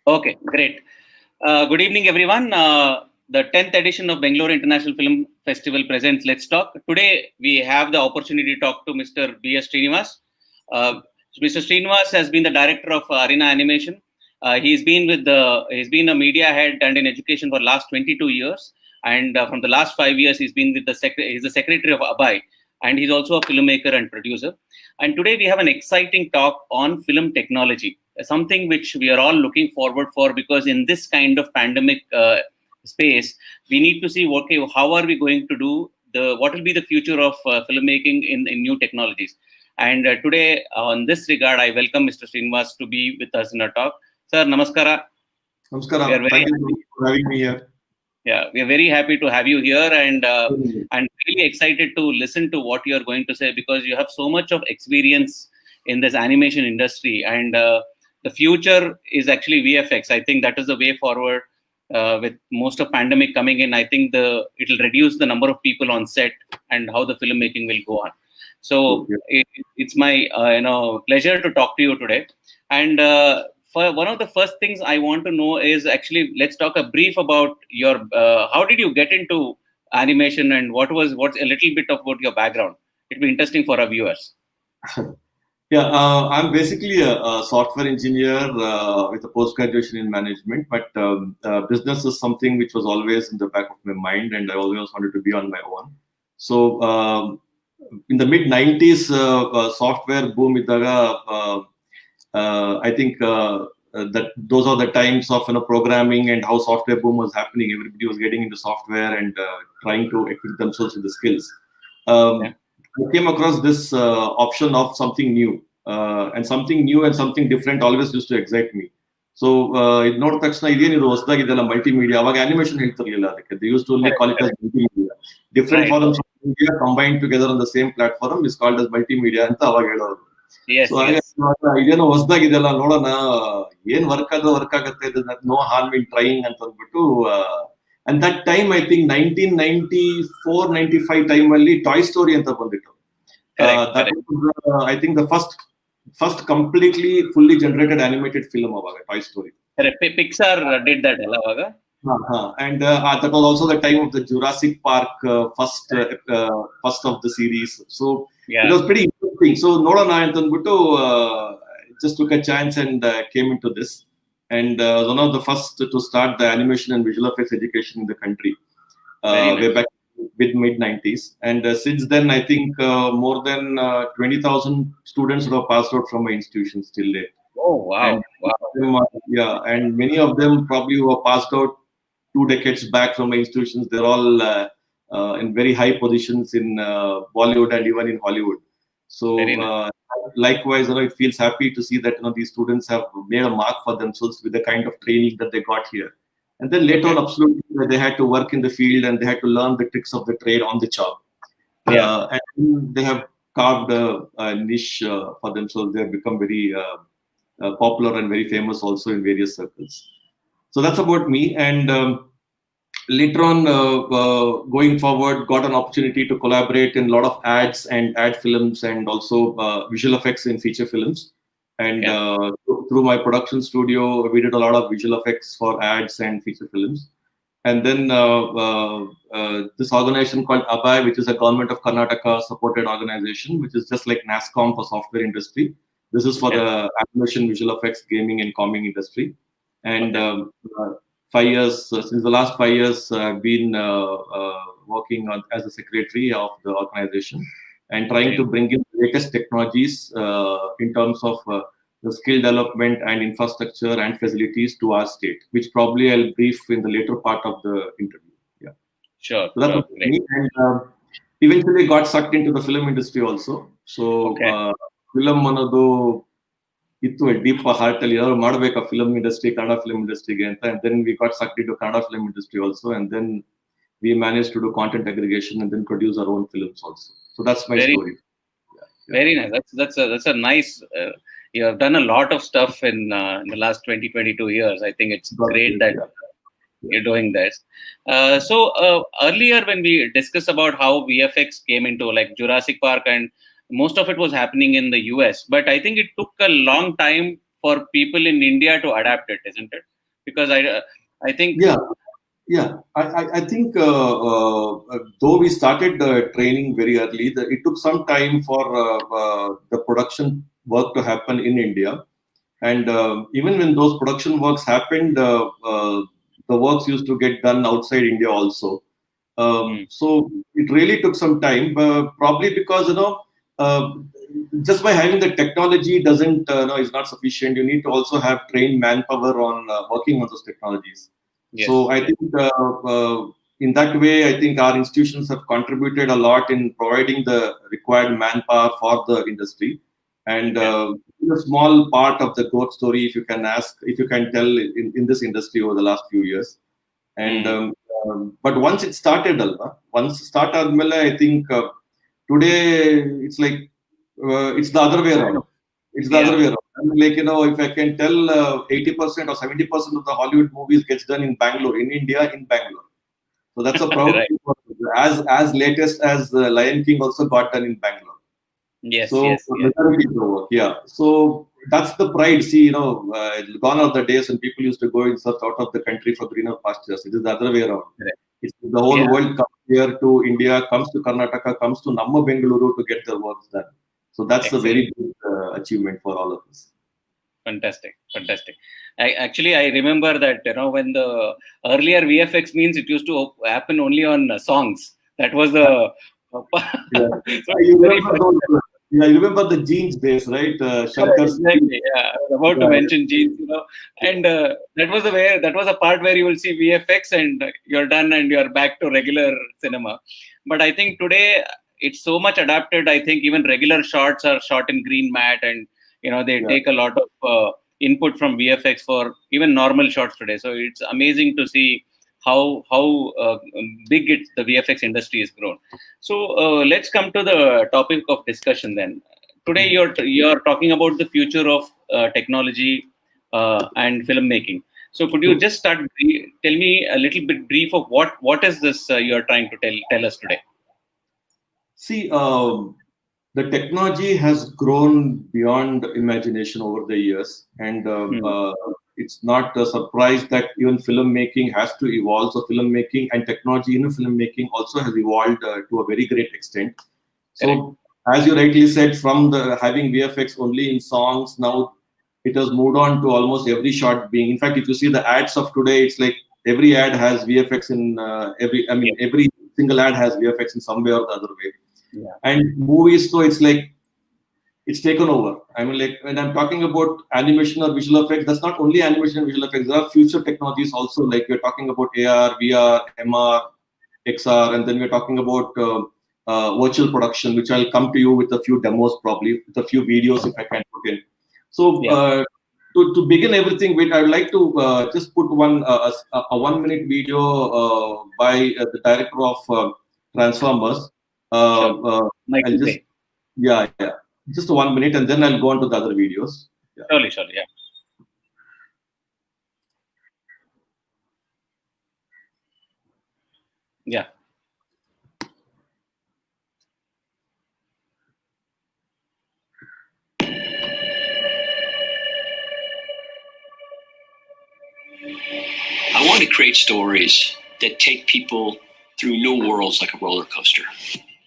Okay, great. Good evening, everyone. The 10th edition of Bangalore International Film Festival presents Let's Talk. Today, we have the opportunity to talk to Mr. B.S. Srinivas. Uh, Mr. Srinivas has been the director of Arena Animation. He's been a media head and in education for last 22 years. And from the last 5 years, he's been with he's the secretary of ABAI. And he's also a filmmaker and producer. And today we have an exciting talk on film technology, something which we are all looking forward for, because in this kind of pandemic space, we need to see, okay, how are we going to do what will be the future of filmmaking in new technologies. And today, on this regard, I welcome Mr. Srinivas to be with us in our talk. Sir, namaskara. Namaskara. Thank you for having me here. Yeah, we are very happy to have you here, and really excited to listen to what you are going to say, because you have so much of experience in this animation industry, and the future is actually VFX. I think that is the way forward. With most of pandemic coming in, I think it will reduce the number of people on set and how the filmmaking will go on. So it's my pleasure to talk to you today. And for one of the first things I want to know is, actually, let's talk a brief about your how did you get into animation, and what's a little bit about your background. It'd be interesting for our viewers. Yeah, I'm basically a software engineer with a post-graduation in management, but business is something which was always in the back of my mind, and I always wanted to be on my own. So in the mid-90s, software boom idaga, I think that those are the times of programming and how software boom was happening. Everybody was getting into software and trying to equip themselves with the skills. I came across this option of something new, and something new and something different always used to excite me. So it not multimedia. Animation they used to only call it as multimedia. Different forms of media combined together on the same platform is called as multimedia. Yes, so idea no harm in trying and that time, I think 1994-95 time only Toy Story anta bandittu. That was, I think, the first completely fully generated animated film avaga, Toy Story. Pixar did that avaga. And that was also the time of the Jurassic Park first of the series. So it was pretty interesting. So nodana antandbittu just took a chance and came into this. And one of the first to start the animation and visual effects education in the country, way back with mid-90s. And since then, I think more than 20,000 students who have passed out from my institution till date. Oh, wow. And and many of them probably who have passed out 2 decades back from my institutions. They're all in very high positions in Bollywood and even in Hollywood. So likewise, it feels happy to see that these students have made a mark for themselves with the kind of training that they got here. And then later on, absolutely, they had to work in the field and they had to learn the tricks of the trade on the job. And they have carved a niche for themselves. They have become very popular and very famous also in various circles. So that's about me. And later on, going forward, got an opportunity to collaborate in a lot of ads and ad films, and also visual effects in feature films. And through my production studio, we did a lot of visual effects for ads and feature films. And then this organization called ABAI, which is a government of Karnataka supported organization, which is just like NASCOM for software industry. This is for the animation, visual effects, gaming, and comming industry. And 5 years, since the last 5 years, I've been working as a secretary of the organization and trying to bring in the latest technologies in terms of the skill development and infrastructure and facilities to our state, which probably I'll brief in the later part of the interview. Yeah. Sure. So that's me. And eventually got sucked into the film industry also. So film another ittu a deep heart ಅಲ್ಲಿ ಏನಾದ್ರು ಮಾಡಬೇಕು film industry, Kannada film industry ಗೆ ಅಂತ, and then we got sucked into Kannada film industry also, and then we managed to do content aggregation and then produce our own films also. So that's my story. Very nice. That's a nice. You have done a lot of stuff in the last 22 years. I think it's great that you're doing this. So earlier when we discussed about how VFX came into like Jurassic Park, and most of it was happening in the US, but I think it took a long time for people in India to adapt it, isn't it? Because I think I think though we started training very early, it took some time for the production work to happen in India. And even when those production works happened, the works used to get done outside India also. So it really took some time, probably because uh, just by having the technology doesn't is not sufficient. You need to also have trained manpower on working on those technologies. Yes. So I think in that way, I think our institutions have contributed a lot in providing the required manpower for the industry. And a small part of the growth story, if you can tell in this industry over the last few years. And but once it started, I think today it's like it's the other way around. It's the other way around. I mean, like, if I can tell 80% or 70% of the Hollywood movies gets done in Bangalore, in India, in Bangalore. So that's a proud right. as latest as Lion King also got done in Bangalore. Yes, so yes. So that's the pride. See, gone are the days when people used to go in search out of the country for greener pastures. It is the other way around. Right. It's the whole world comes here to India, comes to Karnataka, comes to Namma Bengaluru to get their works done. So that's a very big achievement for all of us. Fantastic. I remember that when the earlier VFX means it used to happen only on songs. That was the. You remember the jeans days, right? Exactly. Yeah, I was about to mention jeans. And that was a part where you will see VFX and you're done and you're back to regular cinema. But I think today it's so much adapted. I think even regular shots are shot in green matte, and they take a lot of input from VFX for even normal shots today. So it's amazing to see how big the VFX industry has grown. So let's come to the topic of discussion then. Today you're talking about the future of technology and filmmaking. So could you just tell me a little bit brief of what is this you're trying to tell us today? See, the technology has grown beyond imagination over the years, and it's not a surprise that even filmmaking has to evolve. So filmmaking and technology in filmmaking also has evolved to a very great extent. So as you rightly said, from the having VFX only in songs, now it has moved on to almost every shot being. In fact, if you see the ads of today, it's like every ad has VFX in every single ad has VFX in some way or the other way. Yeah. And movies, so it's like it's taken over. I mean, like when I'm talking about animation or visual effects, that's not only animation and visual effects. There are future technologies also. Like we're talking about AR, VR, MR, XR, and then we're talking about virtual production, which I'll come to you with a few demos, probably with a few videos if I can put in. So to begin everything with, I would like to just put a 1 minute video by the director of Transformers. Sure. Just 1 minute, and then I'll go on to the other videos. Surely, yeah. I want to create stories that take people through new worlds like a roller coaster.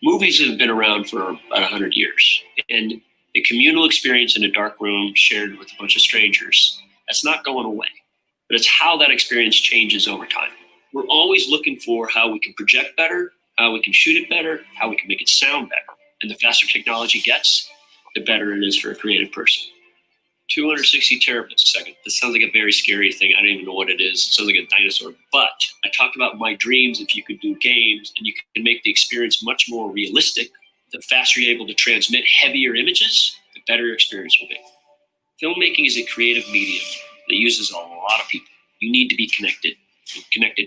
Movies have been around for about 100 years, and a communal experience in a dark room shared with a bunch of strangers, that's not going away. But it's how that experience changes over time. We're always looking for how we can project better, how we can shoot it better, how we can make it sound better. And the faster technology gets, the better it is for a creative person. 260 terabits a second. This sounds like a very scary thing. I don't even know what it is. It sounds like a dinosaur. But I talked about my dreams. If you could do games and you can make the experience much more realistic, the faster you're able to transmit heavier images, the better your experience will be. Filmmaking is a creative medium that uses a lot of people. You need to be connected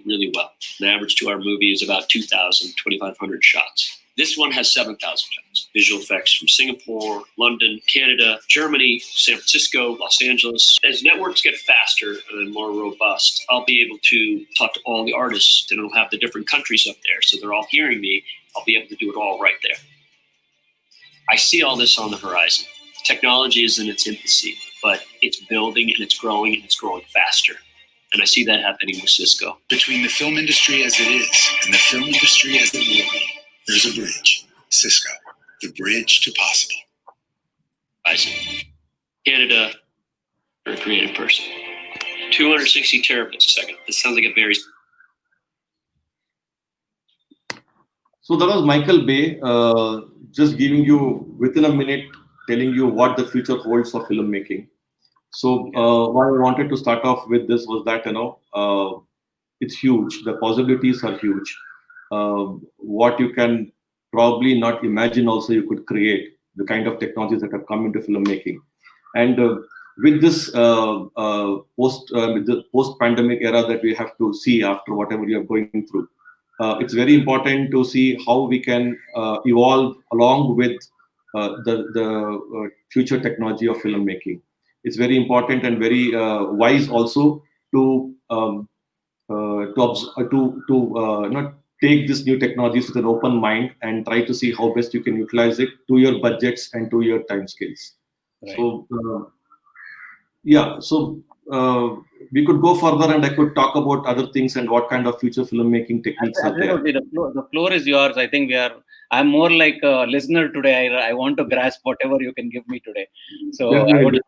really well. An average 2-hour movie is about 2,000, 2,500 shots. This one has 7,000 shots. Visual effects from Singapore, London, Canada, Germany, San Francisco, Los Angeles. As networks get faster and more robust, I'll be able to talk to all the artists, and it'll have the different countries up there. So they're all hearing me. I'll be able to do it all right there. I see all this on the horizon. Technology is in its infancy, but it's building and it's growing faster. And I see that happening with Cisco. Between the film industry as it is and the film industry as it will be, there's a bridge. Cisco, the bridge to possible. Isaac, Canada, for a creative person. 260 terabits a second. This sounds like a very... So that was Michael Bay, just giving you, within a minute, telling you what the future holds for filmmaking. So why I wanted to start off with this was that, it's huge. The possibilities are huge. What you can probably not imagine also you could create, the kind of technologies that have come into filmmaking. And with this post-pandemic era that we have to see after whatever we are going through, it's very important to see how we can evolve along with the future technology of filmmaking. It's very important and very wise also to not take these new technologies with an open mind and try to see how best you can utilize it to your budgets and to your time scales. Right. So we could go further and I could talk about other things and what kind of future filmmaking techniques are there. The floor is yours. I think I'm more like a listener today. I want to grasp whatever you can give me today. So the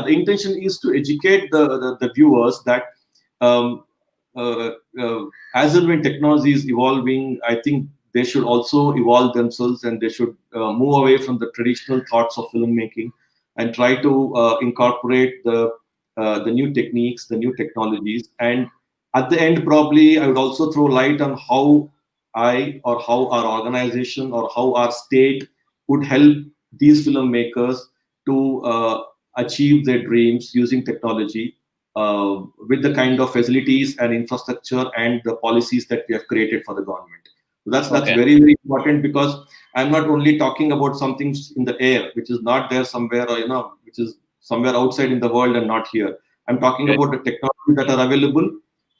intention is to educate the viewers that as and when technology is evolving, I think they should also evolve themselves and they should move away from the traditional thoughts of filmmaking and try to incorporate the new techniques, the new technologies. And at the end, probably I would also throw light on how how our organization or how our state would help these filmmakers to achieve their dreams using technology with the kind of facilities and infrastructure and the policies that we have created for the government. So that's very, very important, because I'm not only talking about something in the air, which is not there somewhere, or which is somewhere outside in the world and not here. I'm talking about the technologies that are available,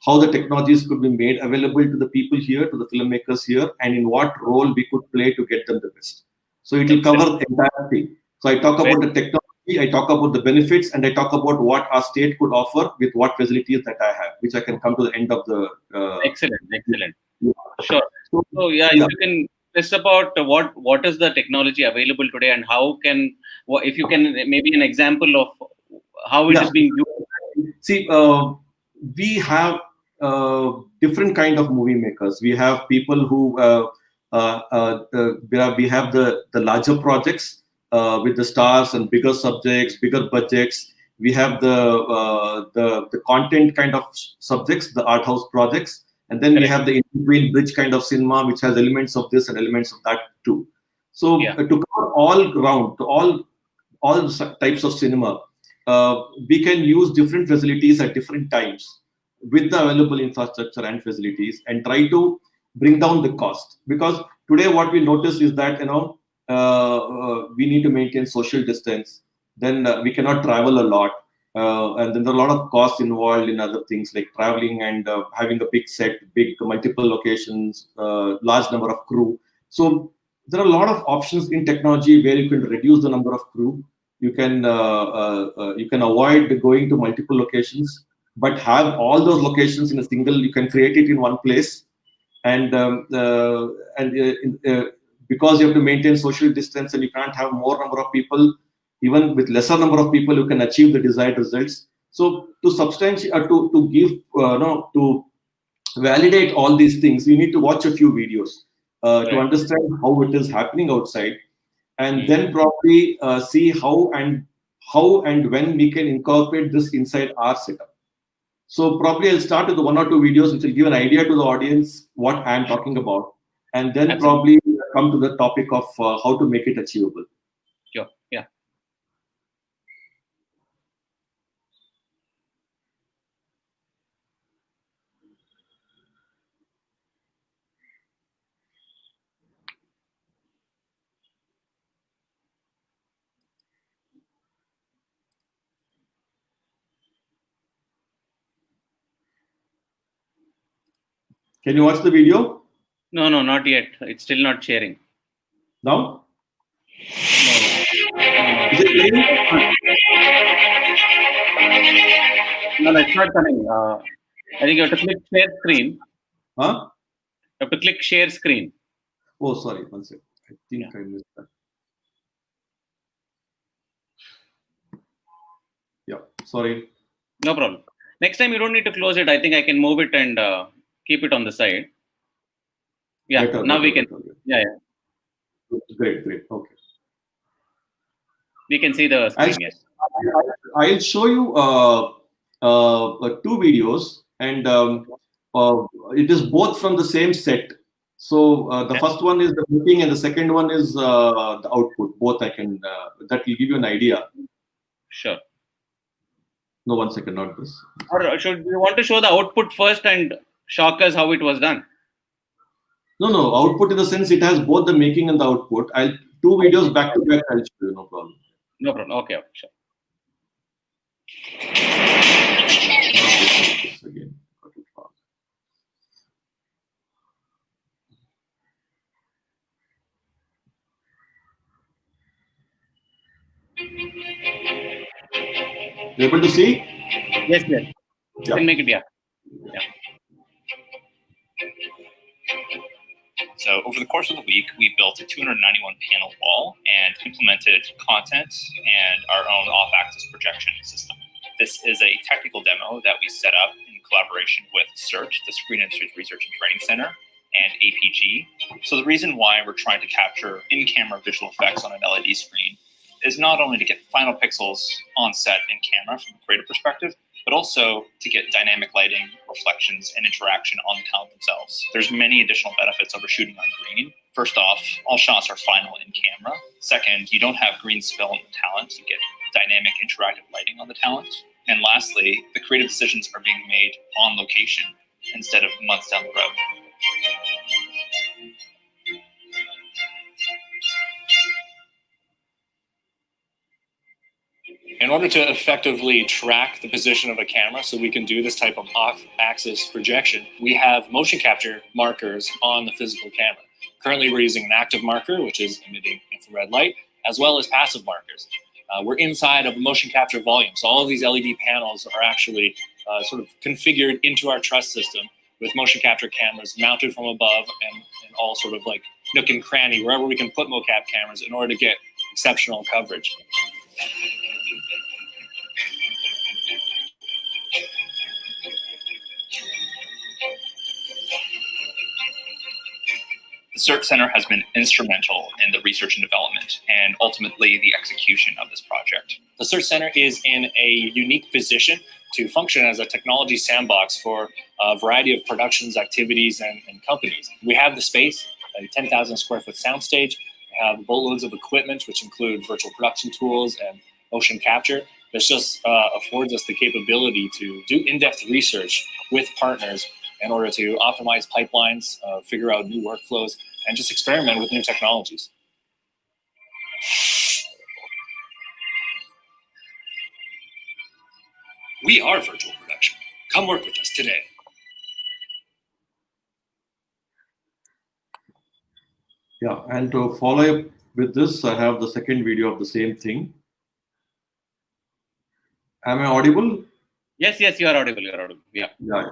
how the technologies could be made available to the people here, to the filmmakers here, and in what role we could play to get them the best. So it will cover the entire thing. So I talk about the technology, I talk about the benefits, and I talk about what our state could offer with what facilities that I have, which I can come to the end of the... Excellent. Yeah. Sure. So if you can tell about what is the technology available today, and how can, if you can, maybe an example of how it is being used. See, we have different kind of movie makers. We have people who we have the larger projects with the stars and bigger subjects, bigger budgets. We have the content kind of subjects, the art house projects, and then we have the in-between bridge kind of cinema, which has elements of this and elements of that too. So to cover all ground, to all types of cinema, we can use different facilities at different times with the available infrastructure and facilities, and try to bring down the cost. Because today what we notice is that we need to maintain social distance, then we cannot travel a lot, and then there are a lot of costs involved in other things like traveling and having a big set, big multiple locations, large number of crew. So there are a lot of options in technology where you can reduce the number of crew. You can avoid going to multiple locations, but have all those locations in a single. You can create it in one place, and because you have to maintain social distance and you can't have more number of people, even with lesser number of people, you can achieve the desired results. So to substantiate, to give, to validate all these things, you need to watch a few videos to understand how it is happening outside, and then probably see how and when we can incorporate this inside our setup. So probably I'll start with the 1 or 2 videos which will give an idea to the audience what I'm talking about, and then probably come to the topic of how to make it achievable. Sure. Yeah. Can you watch the video? No, not yet. It's still not sharing. Now? No. Is it playing? No, no, it's not coming. I think you have to click share screen. Huh? You have to click share screen. Oh, sorry. One second. I think I missed that. Yeah, sorry. No problem. Next time you don't need to close it. I think I can move it and keep it on the side. Yeah, Better, now we better, can. better. Yeah. Great, great. Okay. We can see the screen. Yes. I'll show you two videos, and it is both from the same set. So the first one is the booking, and the second one is the output. Both I can. That will give you an idea. Sure. No, 1 second, not this. Or should we want to show the output first and shock us how it was done? No, output in the sense it has both the making and the output. I'll two videos back to back. I'll show you. No problem. No problem. Okay, sure. Again. You able to see? Yes. You can make it. Yeah. So over the course of the week, we built a 291 panel wall and implemented content and our own off-axis projection system. This is a technical demo that we set up in collaboration with SEARCH, the Screen Industries Research and Training Center, and APG. So the reason why we're trying to capture in-camera visual effects on an LED screen is not only to get final pixels on set in camera from a creative perspective, but also to get dynamic lighting, reflections, and interaction on the talent themselves. There's many additional benefits over shooting on green. First off, all shots are final in camera. Second, you don't have green spill on the talent. You get dynamic interactive lighting on the talent. And lastly, the creative decisions are being made on location instead of months down the road. In order to effectively track the position of a camera so we can do this type of off-axis projection, we have motion capture markers on the physical camera. Currently, we're using an active marker, which is emitting infrared light, as well as passive markers. We're inside of a motion capture volume, so all of these LED panels are actually sort of configured into our truss system with motion capture cameras mounted from above and all sort of like nook and cranny, wherever we can put mocap cameras in order to get exceptional coverage. The SEARCH Center has been instrumental in the research and development and ultimately the execution of this project. The SEARCH Center is in a unique position to function as a technology sandbox for a variety of productions, activities, and companies. We have the space, a 10,000 square foot soundstage. We have boatloads of equipment, which include virtual production tools and motion capture. This just affords us the capability to do in-depth research with partners in order to optimize pipelines, figure out new workflows, and just experiment with new technologies. We are virtual production. Come work with us today. Yeah, and to follow up with this, I have the second video of the same thing. Am I audible? Yes, you are audible. You are audible. Yeah. Yeah.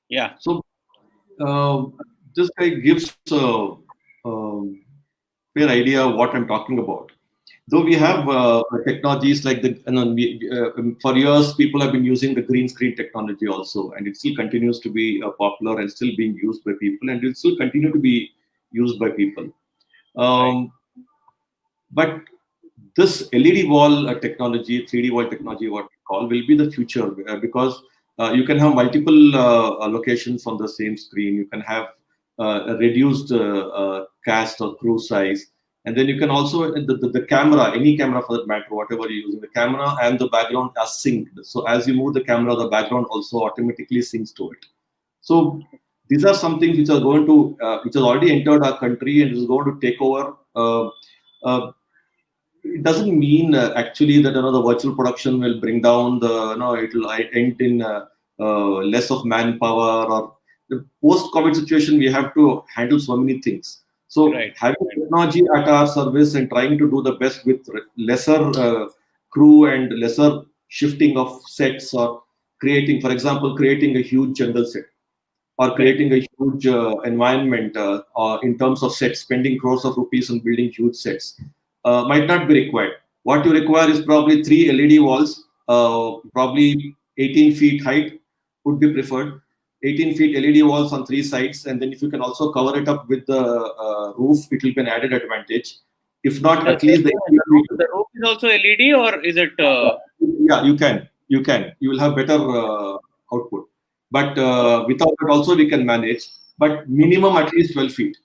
Yeah. So this guy gives fair idea of what I'm talking about. Though we have technologies like for years people have been using the green screen technology also, and it still continues to be popular and still being used by people, and it still continue to be used by people. But this LED wall technology, 3D wall technology, what we call, will be the future because you can have multiple locations on the same screen. You can have a reduced cast or crew size. And then you can also, the camera, any camera for that matter, whatever you're using, the camera and the background are synced. So as you move the camera, the background also automatically syncs to it. So these are some things which are going to, which has already entered our country and is going to take over. It doesn't mean actually that the virtual production will bring down the, it will end in less of manpower, or the post-COVID situation. We have to handle so many things. So having technology at our service and trying to do the best with lesser crew and lesser shifting of sets, or creating, for example, creating a huge jungle set, or creating a huge environment in terms of sets, spending crores of rupees on building huge sets, might not be required. What you require is probably 3 LED walls, probably 18 feet height would be preferred. 18 feet LED walls on 3 sides, and then if you can also cover it up with the roof, it will be an added advantage. If not, at least the roof is also LED, or is it? Yeah, you can. You will have better output. But without it also we can manage. But minimum at least 12 feet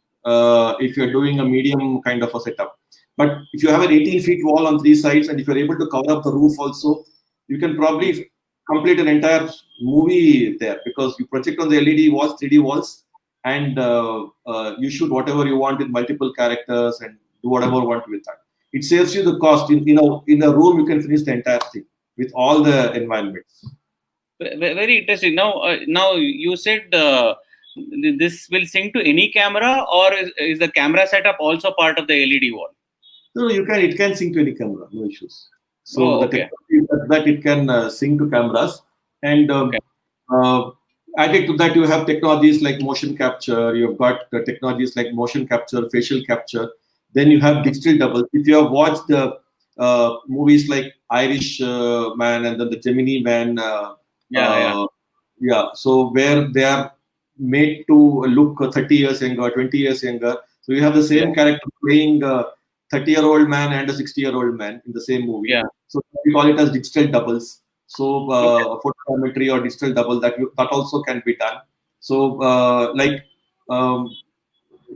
if you're doing a medium kind of a setup. But if you have an 18 feet wall on 3 sides, and if you're able to cover up the roof also, you can probably complete an entire movie there, because you project on the LED walls, 3D walls, and you shoot whatever you want with multiple characters and do whatever you want with that. It saves you the cost. In a room, you can finish the entire thing with all the environments. Very interesting. Now you said this will sync to any camera, or is the camera setup also part of the LED wall? No, it can sync to any camera, no issues. So the technology that it can sync to cameras, and added to that, you have technologies like motion capture. You've got technologies like motion capture, facial capture. Then you have digital doubles. If you have watched the movies like Irish Man and then the Gemini Man, so where they are made to look 30 years younger, 20 years younger. So you have the same character playing a 30-year-old man and a 60-year-old man in the same movie. So we call it as digital doubles. So photogrammetry or digital double, that also can be done. So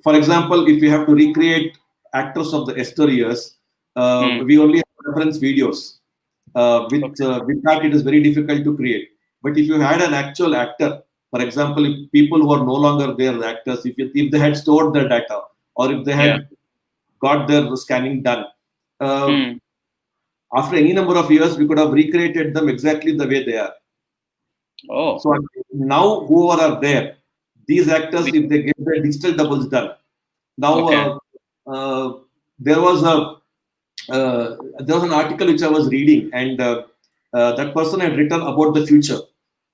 for example, if we have to recreate actors of the yesteryears, we only have reference videos. With that, it is very difficult to create. But if you had an actual actor, for example, if people who are no longer there, the actors, if they had stored their data, or if they had got their scanning done, after any number of years, we could have recreated them exactly the way they are. So now, whoever are there, these actors, if they get their digital doubles done, now there was an article which I was reading, and that person had written about the future,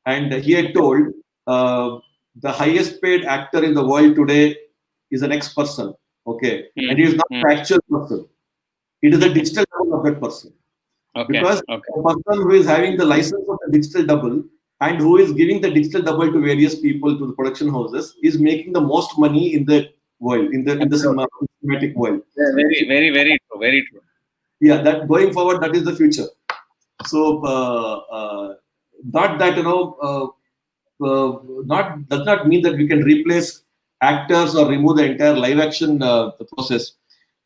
and he had told the highest paid actor in the world today is an X person, okay, and he is not the actual person. It is a digital double of that person. Because the person who is having the license of the digital double and who is giving the digital double to various people, to the production houses, is making the most money in the world, in the cinematic world. Yeah, very true, very true. Yeah, that going forward, that is the future. So not that does not mean that we can replace actors or remove the entire live action process,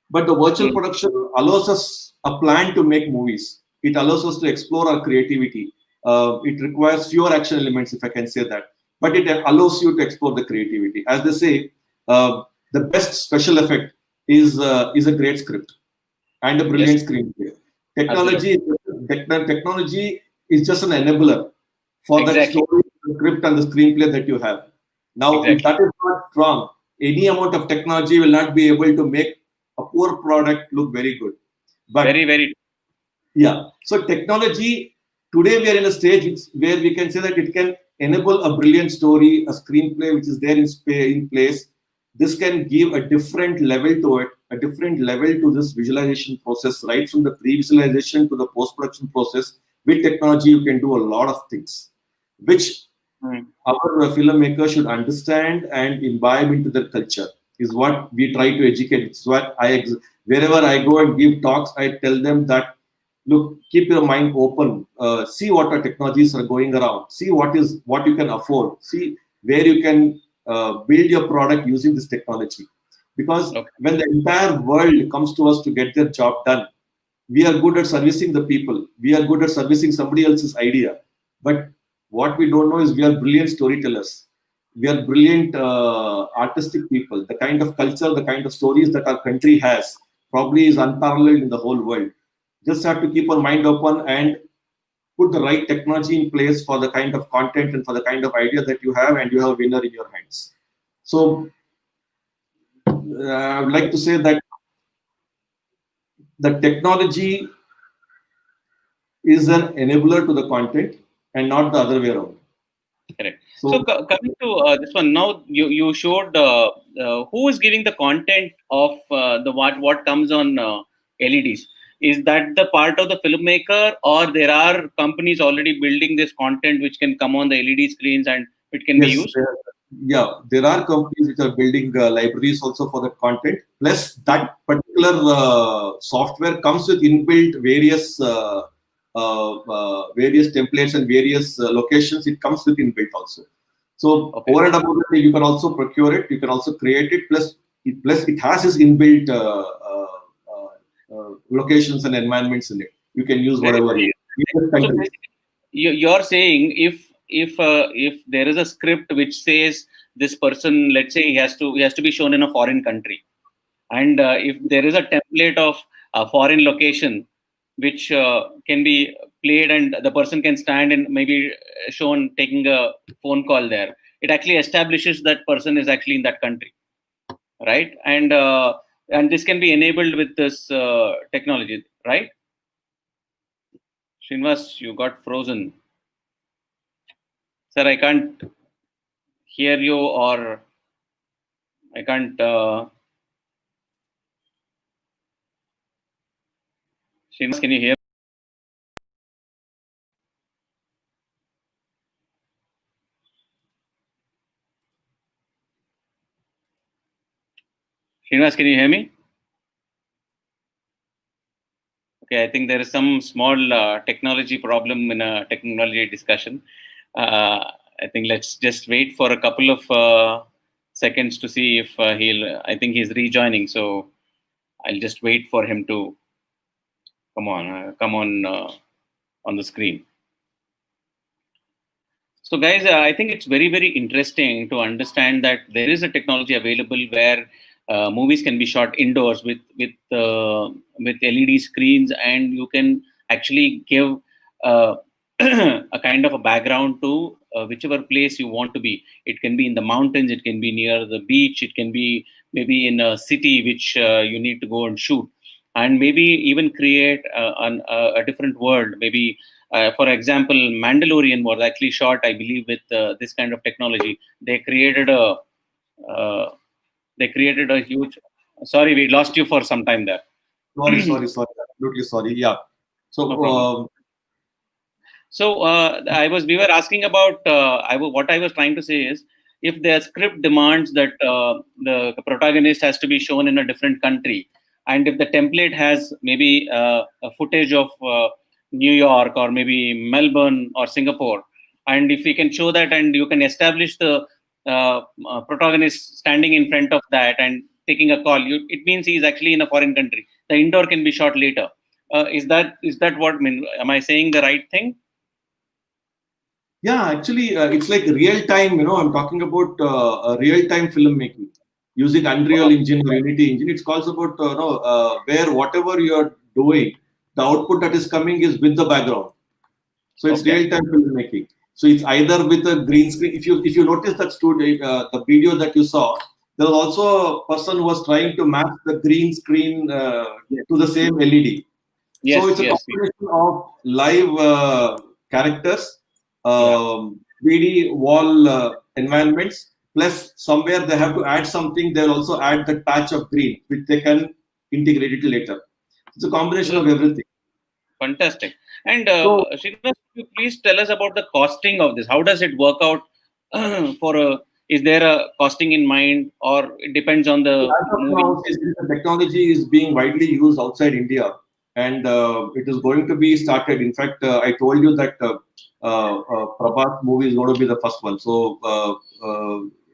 but the virtual production allows us a plan to make movies. It allows us to explore our creativity. It requires fewer action elements, if I can say that, but it allows you to explore the creativity. As they say, the best special effect is a great script and a brilliant screenplay. Technology is just an enabler for that story, the script, and the screenplay that you have. Now, if that is not strong, any amount of technology will not be able to make a poor product look very good. But very yeah. So technology, today we are in a stage where we can say that it can enable a brilliant story, a screenplay which is there in place. This can give a different level to it, a different level to this visualization process, right from the pre-visualization to the post-production process. With technology, you can do a lot of things, which our filmmakers should understand and imbibe into their culture, is what we try to educate. It's what wherever I go and give talks, I tell them that, look, keep your mind open, see what our technologies are going around, see what you can afford, see where you can build your product using this technology. Because when the entire world comes to us to get their job done, we are good at servicing the people, we are good at servicing somebody else's idea, but what we don't know is we are brilliant storytellers. We are brilliant artistic people. The kind of culture, the kind of stories that our country has probably is unparalleled in the whole world. Just have to keep our mind open and put the right technology in place for the kind of content and for the kind of idea that you have, and you have a winner in your hands. So I would like to say that the technology is an enabler to the content and not the other way around. Correct. So coming to this one, now you showed who is giving the content of the what comes on LEDs. Is that the part of the filmmaker, or there are companies already building this content which can come on the LED screens and it can be used? There are companies which are building libraries also for that content. Plus, that particular software comes with inbuilt various templates and various locations. It comes with inbuilt also. So over and above that, you can also procure it. You can also create it. Plus it has its inbuilt locations and environments in it. You can use whatever. So you're saying if there is a script which says this person, let's say he has to be shown in a foreign country, and if there is a template of a foreign location which can be played and the person can stand and maybe shown taking a phone call there, it actually establishes that person is actually in that country, right? And this can be enabled with this technology, right? Srinivas, you got frozen. Sir, I can't hear you, or I can't. Srinivas, can you hear? Srinivas, can you hear me? Okay, I think there is some small technology problem in a technology discussion. I think let's just wait for a couple of seconds to see if I think he's rejoining. So I'll just wait for him to come on the screen. So guys, I think it's very, very interesting to understand that there is a technology available where movies can be shot indoors with LED screens, and you can actually give a kind of a background to whichever place you want to be. It can be in the mountains, it can be near the beach, it can be maybe in a city which you need to go and shoot, and maybe even create a different world. Maybe for example, Mandalorian was actually shot, I believe, with this kind of technology. They created They created a huge. Sorry, we lost you for some time there. Sorry. Absolutely sorry. Yeah. So, No problem. So we were asking about, what I was trying to say is, if the script demands that the protagonist has to be shown in a different country, and if the template has maybe a footage of New York or maybe Melbourne or Singapore, and if we can show that and you can establish the protagonist standing in front of that and taking a call, it means he is actually in a foreign country. The indoor can be shot later. Is that what I mean? Am I saying the right thing? Yeah, actually, it's like real time. I'm talking about real time filmmaking using Unreal Engine or Unity Engine. It's also about where whatever you're doing, the output that is coming is with the background. So it's real time filmmaking. So it's either with a green screen. If you notice that the video that you saw, there was also a person who was trying to match the green screen to the same LED. Yes, so it's a combination of live characters, 3D wall environments, plus somewhere they have to add something. They'll also add that patch of green, which they can integrate it later. It's a combination of everything. Fantastic. And Srinivas, could you please tell us about the costing of this? How does it work out is there a costing in mind, or it depends on the movie? Now, the technology is being widely used outside India, and it is going to be started. In fact, I told you that Prabhat movie is going to be the first one. So,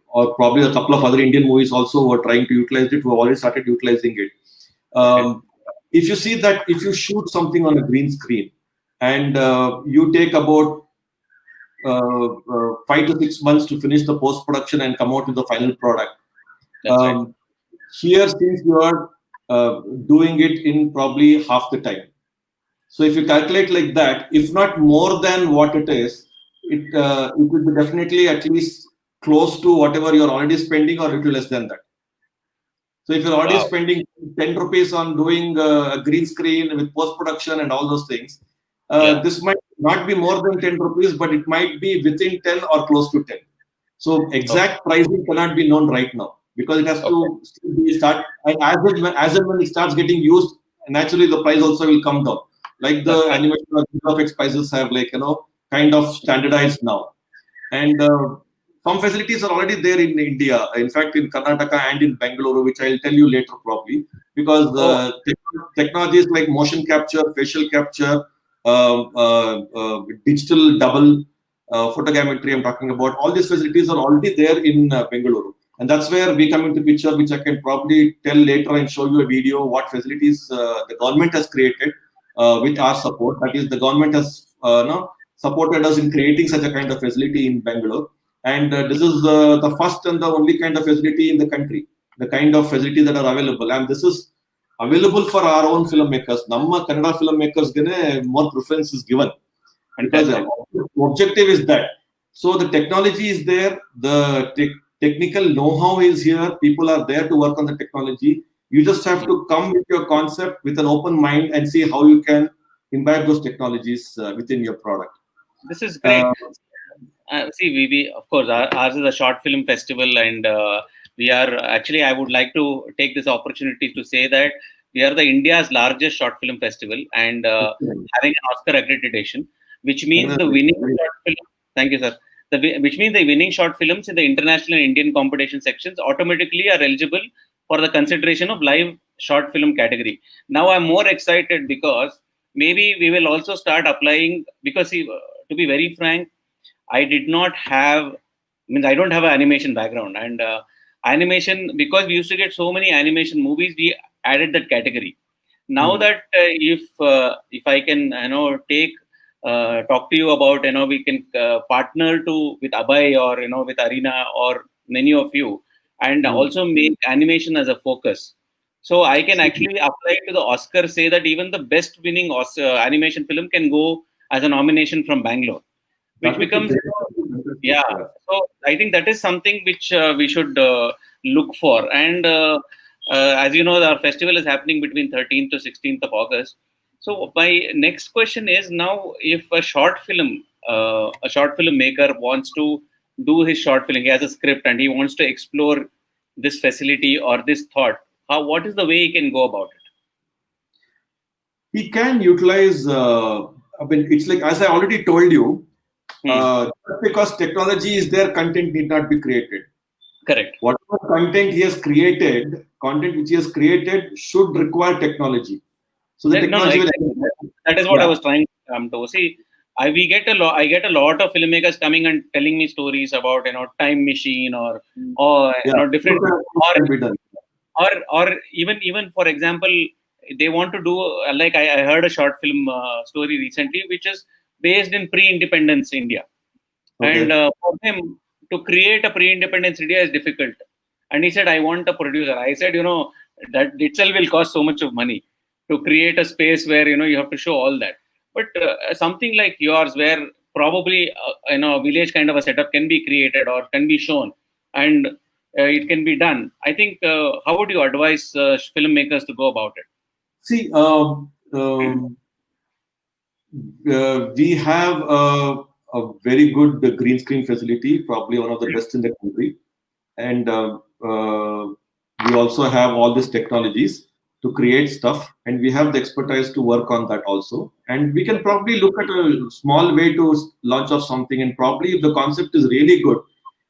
or probably a couple of other Indian movies also were trying to utilize it. We have already started utilizing it. If you see that, if you shoot something on a green screen and you take about 5 to 6 months to finish the post production and come out with the final product. Right. Here, since you are doing it in probably half the time. So if you calculate like that, if not more than what it is, it will be definitely at least close to whatever you're already spending, or a little less than that. So if you're already spending 10 rupees on doing a green screen with post-production and all those things, this might not be more than 10 rupees, but it might be within 10 or close to 10. So exact pricing cannot be known right now, because it has to start, and as and when it starts getting used, naturally the price also will come down. Like the animation or graphics prices have kind of standardized now. And some facilities are already there in India. In fact, in Karnataka and in Bangalore, which I'll tell you later probably, because technologies like motion capture, facial capture, digital double photogrammetry I'm talking about, all these facilities are already there in Bangalore. And that's where we come into picture, which I can probably tell later and show you a video what facilities the government has created with our support. That is, the government has supported us in creating such a kind of facility in Bangalore. And this is the first and the only kind of facility in the country, the kind of facilities that are available. And this is available for our own filmmakers. Namma Kannada filmmakers more preference is given. And because the objective is that. So the technology is there, the technical know-how is here, people are there to work on the technology. You just have to come with your concept with an open mind and see how you can imbibe those technologies within your product. This is great. See, we of course, ours is a short film festival, and we are actually, I would like to take this opportunity to say that we are the India's largest short film festival, and having an Oscar accreditation, which means the winning short film. Thank you, sir. Which means the winning short films in the international and Indian competition sections automatically are eligible for the consideration of live short film category. Now I'm more excited because maybe we will also start applying, because to be very frank, I don't have an animation background, and animation, because we used to get so many animation movies, we added that category. Now that if I can talk to you about, we can partner with Abhay or with Arena or many of you, and also make animation as a focus. So I can actually apply to the Oscar, say that even the best winning animation film can go as a nomination from Bangalore, which becomes So I think that is something which we should look for. And as you know, our festival is happening between 13th to 16th of August. So my next question is, now if a short film maker wants to do his short film, he has a script and he wants to explore this facility or this thought, what is the way he can go about it? He can utilize, it's like, as I already told you, just because technology is there, content need not be created. Correct. Whatever content which he has created should require technology. So the technology that is what I was trying to see. I get a lot of filmmakers coming and telling me stories about time machine or different or even for example, they want to do like I heard a short film story recently which is based in pre-independence India. Okay. And for him to create a pre-independence India is difficult. And he said, I want a producer. I said, that itself will cost so much of money to create a space where, you have to show all that. But something like yours where probably, a village kind of a setup can be created or can be shown and it can be done. I think, how would you advise filmmakers to go about it? See, we have a very good green screen facility, probably one of the best in the country. And we also have all these technologies to create stuff, and we have the expertise to work on that also. And we can probably look at a small way to launch off something, and probably if the concept is really good,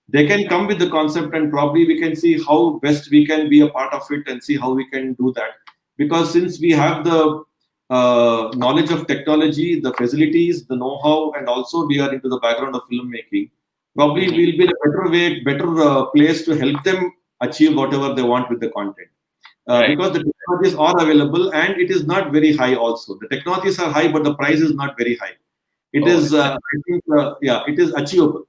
they can come with the concept, and probably we can see how best we can be a part of it and see how we can do that. Because since we have the knowledge of technology, the facilities, the know-how, and also we are into the background of filmmaking, probably we'll be in a better place to help them achieve whatever they want with the content. Because the technologies are available and it is not very high also. The technologies are high, but the price is not very high. It is, I think, it is achievable.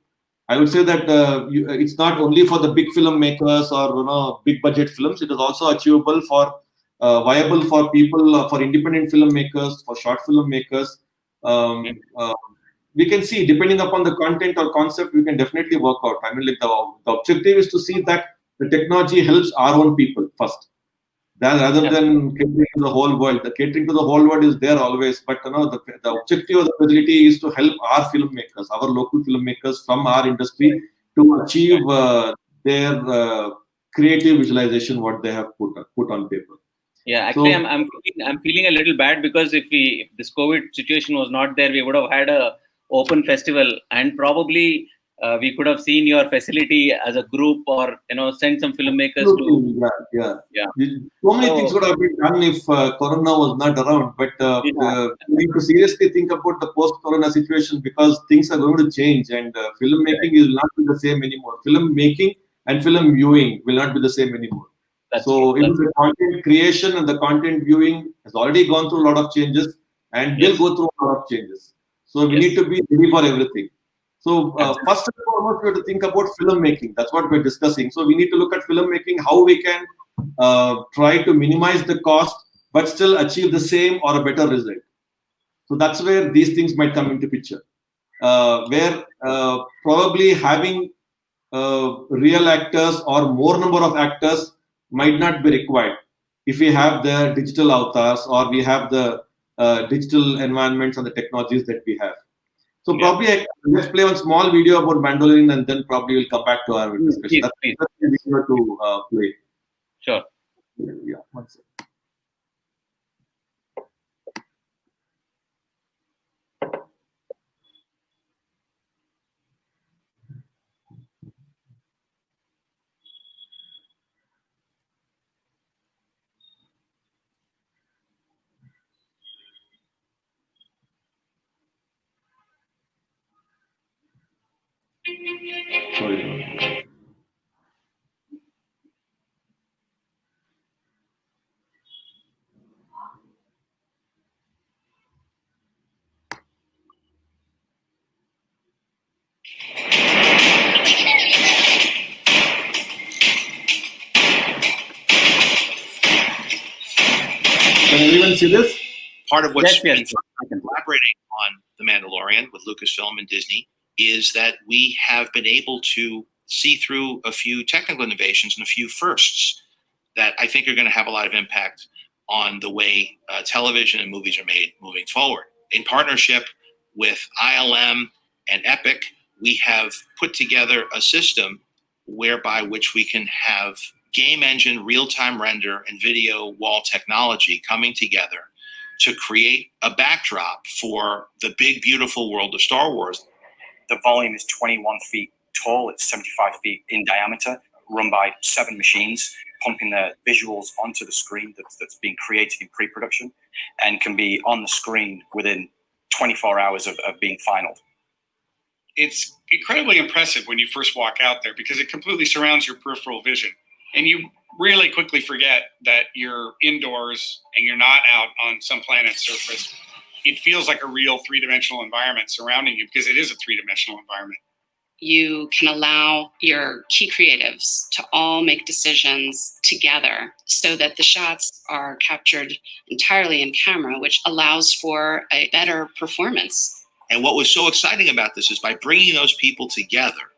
I would say that it's not only for the big filmmakers or big budget films. It is also achievable for viable for people, for independent filmmakers, for short filmmakers. We can see, depending upon the content or concept, we can definitely work out. I mean, like the objective is to see that the technology helps our own people first, rather than catering to the whole world. The catering to the whole world is there always, but the objective of the facility is to help our filmmakers, our local filmmakers from our industry, to achieve their creative visualization, what they have put on paper. Yeah, actually, so, I'm feeling a little bad because if this COVID situation was not there, we would have had a open festival and probably we could have seen your facility as a group or send some filmmakers to. Yeah. So many things would have been done if Corona was not around. But we need to seriously think about the post-Corona situation because things are going to change and filmmaking will not be the same anymore. Filmmaking and film viewing will not be the same anymore. Even the content creation and the content viewing has already gone through a lot of changes and will go through a lot of changes. So we need to be ready for everything. So first and foremost, we have to think about filmmaking. That's what we're discussing. So we need to look at filmmaking, how we can try to minimize the cost, but still achieve the same or a better result. So that's where these things might come into picture. Where probably having real actors or more number of actors might not be required if we have the digital avatars or we have the digital environments and the technologies that we have. So probably let's play one small video about mandolin and then probably we'll come back to our discussion. That's the video to play. Sure. Yeah, one second. Sorry. Can everyone see this? Part of what's collaborating on The Mandalorian with Lucasfilm and Disney is that we have been able to see through a few technical innovations and a few firsts that I think are going to have a lot of impact on the way television and movies are made moving forward. In partnership with ILM and Epic, we have put together a system whereby which we can have game engine, real-time render, and video wall technology coming together to create a backdrop for the big, beautiful world of Star Wars. The volume is 21 feet tall. It's 75 feet in diameter, run by 7 machines, pumping the visuals onto the screen that's being created in pre-production and can be on the screen within 24 hours of being finalized. It's incredibly impressive when you first walk out there because it completely surrounds your peripheral vision. And you really quickly forget that you're indoors and you're not out on some planet's surface. It feels like a real 3-dimensional environment surrounding you because it is a 3-dimensional environment. You can allow your key creatives to all make decisions together so that the shots are captured entirely in camera, which allows for a better performance. And what was so exciting about this is by bringing those people together,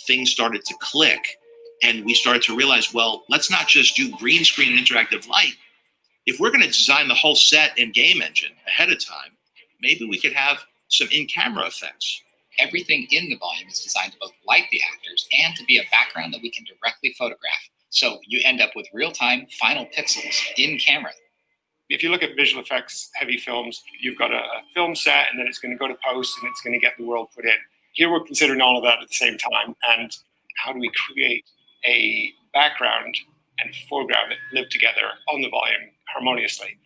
things started to click. And we started to realize, well, let's not just do green screen and interactive light. If we're going to design the whole set and game engine ahead of time, maybe we could have some in-camera effects. Everything in the volume is designed to both light the actors and to be a background that we can directly photograph. So you end up with real-time final pixels in camera. If you look at visual effects heavy films, you've got a film set and then it's going to go to post and it's going to get the world put in. Here we're considering all of that at the same time. And how do we create a background and foreground that live together on the volume harmoniously?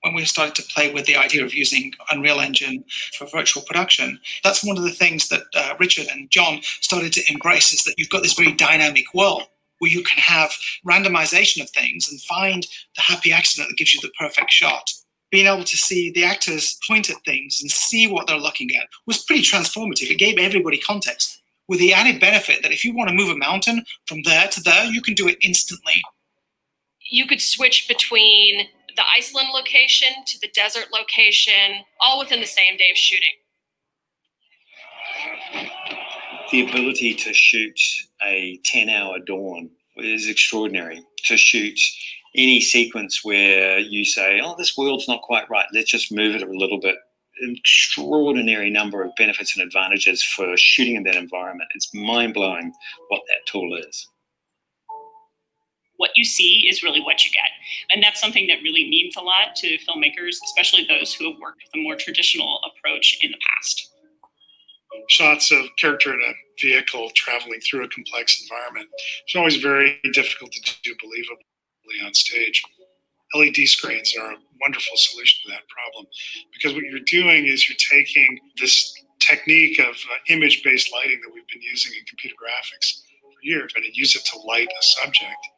When we started to play with the idea of using Unreal Engine for virtual production, that's one of the things that Richard and John started to embrace, is that you've got this very dynamic world where you can have randomization of things and find the happy accident that gives you the perfect shot. Being able to see the actors point at things and see what they're looking at was pretty transformative. It gave everybody context, with the added benefit that if you want to move a mountain from there to there, you can do it instantly. You could switch between the Iceland location to the desert location, all within the same day of shooting. The ability to shoot a 10-hour dawn is extraordinary. To shoot any sequence where you say, oh, this world's not quite right, let's just move it a little bit. An extraordinary number of benefits and advantages for shooting in that environment. It's mind-blowing what that tool is. What you see is really what you get. And that's something that really means a lot to filmmakers, especially those who have worked with a more traditional approach in the past. Shots of character in a vehicle traveling through a complex environment. It's always very difficult to do believably on stage. LED screens are a wonderful solution to that problem, because what you're doing is you're taking this technique of image-based lighting that we've been using in computer graphics for years, and use it to light a subject.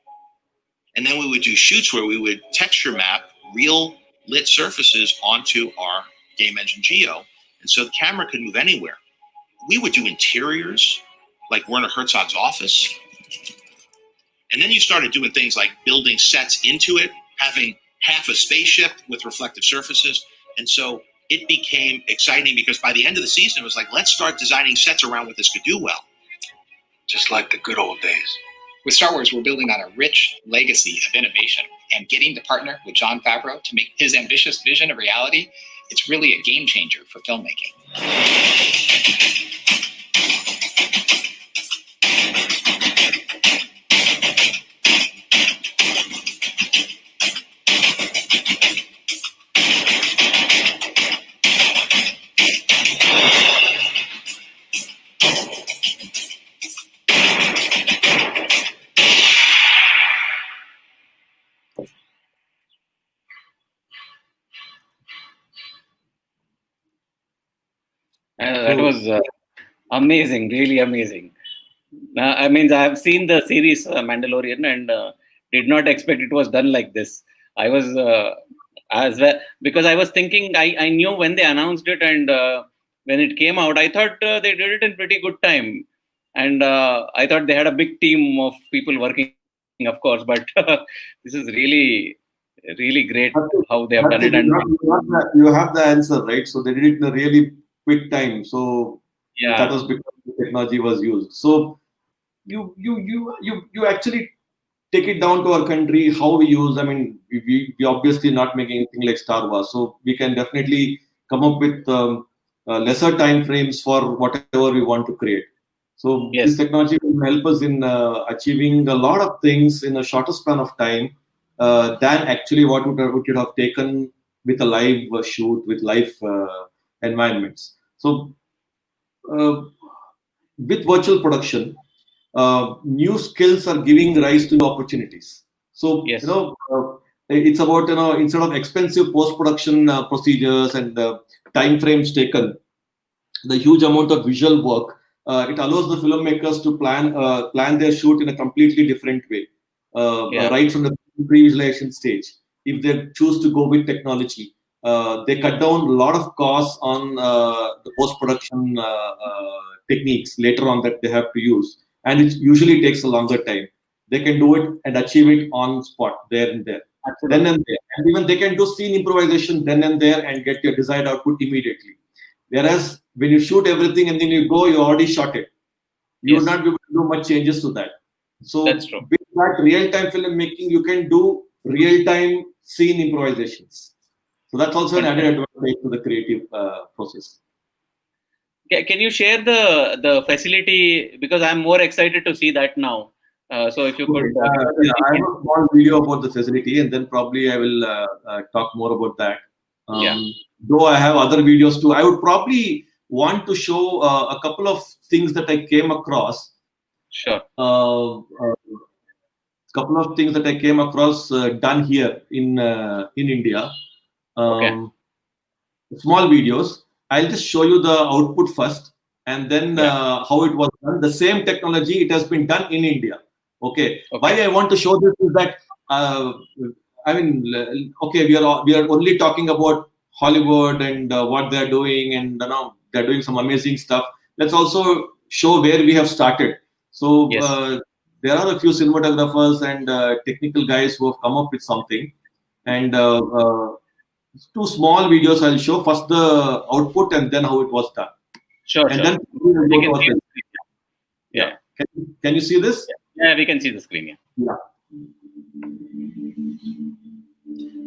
And then we would do shoots where we would texture map real lit surfaces onto our game engine Geo. And so the camera could move anywhere. We would do interiors, like Werner Herzog's office. And then you started doing things like building sets into it, having half a spaceship with reflective surfaces. And so it became exciting because by the end of the season, it was like, let's start designing sets around what this could do well. Just like the good old days. With Star Wars, we're building on a rich legacy of innovation, and getting to partner with Jon Favreau to make his ambitious vision a reality, it's really a game changer for filmmaking. That was amazing, really amazing. I mean, I have seen the series Mandalorian and did not expect it was done like this. I was as well, because I was thinking, I knew when they announced it and when it came out, I thought they did it in pretty good time. And I thought they had a big team of people working, of course, but this is really, really great how they have done it. And you have the answer, right? So they did it in a really quick time. So yeah, that was because the technology was used. So you actually take it down to our country, how we use. I mean, we obviously not making anything like Star Wars, so we can definitely come up with lesser time frames for whatever we want to create. So Yes. this technology will help us in achieving a lot of things in a shorter span of time than actually what would have taken with a live shoot with live environments. So with virtual production, new skills are giving rise to opportunities. So Yes. it's about instead of expensive post-production procedures and time frames taken, the huge amount of visual work, it allows the filmmakers to plan their shoot in a completely different way, right from the pre-visualization stage. If they choose to go with technology, they cut down a lot of costs on the post-production techniques later on that they have to use, and it usually takes a longer time. They can do it and achieve it on spot, there and there, then and there, and even they can do scene improvisation then and there and get your desired output immediately. Whereas when you shoot everything and then you go, you already shot it. You would not be able to do much changes to that. So that's true. With that real-time filmmaking, you can do real-time scene improvisations. So that's also an added advantage to the creative process. Can you share the facility, because I'm more excited to see that now. So if you could, I have a small video about the facility, and then probably I will talk more about that. Though I have other videos too, I would probably want to show a couple of things that I came across. Sure. Couple of things that I came across done here in India. Small videos. I'll just show you the output first, and then how it was done. The same technology, it has been done in India. Okay. Why I want to show this is that I mean, okay, we are only talking about Hollywood and what they're doing, and they're doing some amazing stuff. Let's also show where we have started. So there are a few cinematographers and technical guys who have come up with something, and two small videos I'll show. First the output and then how it was done. Sure. And sure. then we will go to yeah. Can you see this? Yeah, we can see the screen. Yeah.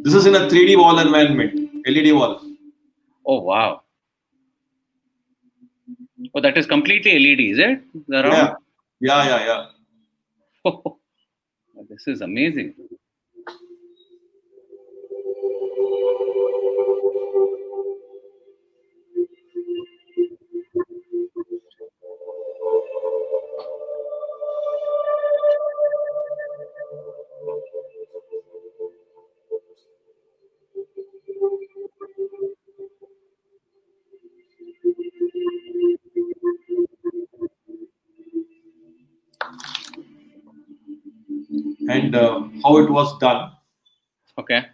This is in a 3D wall environment, LED wall. Oh wow! Oh, that is completely LED, is it? Yeah. Oh, this is amazing. And how it was done. Okay.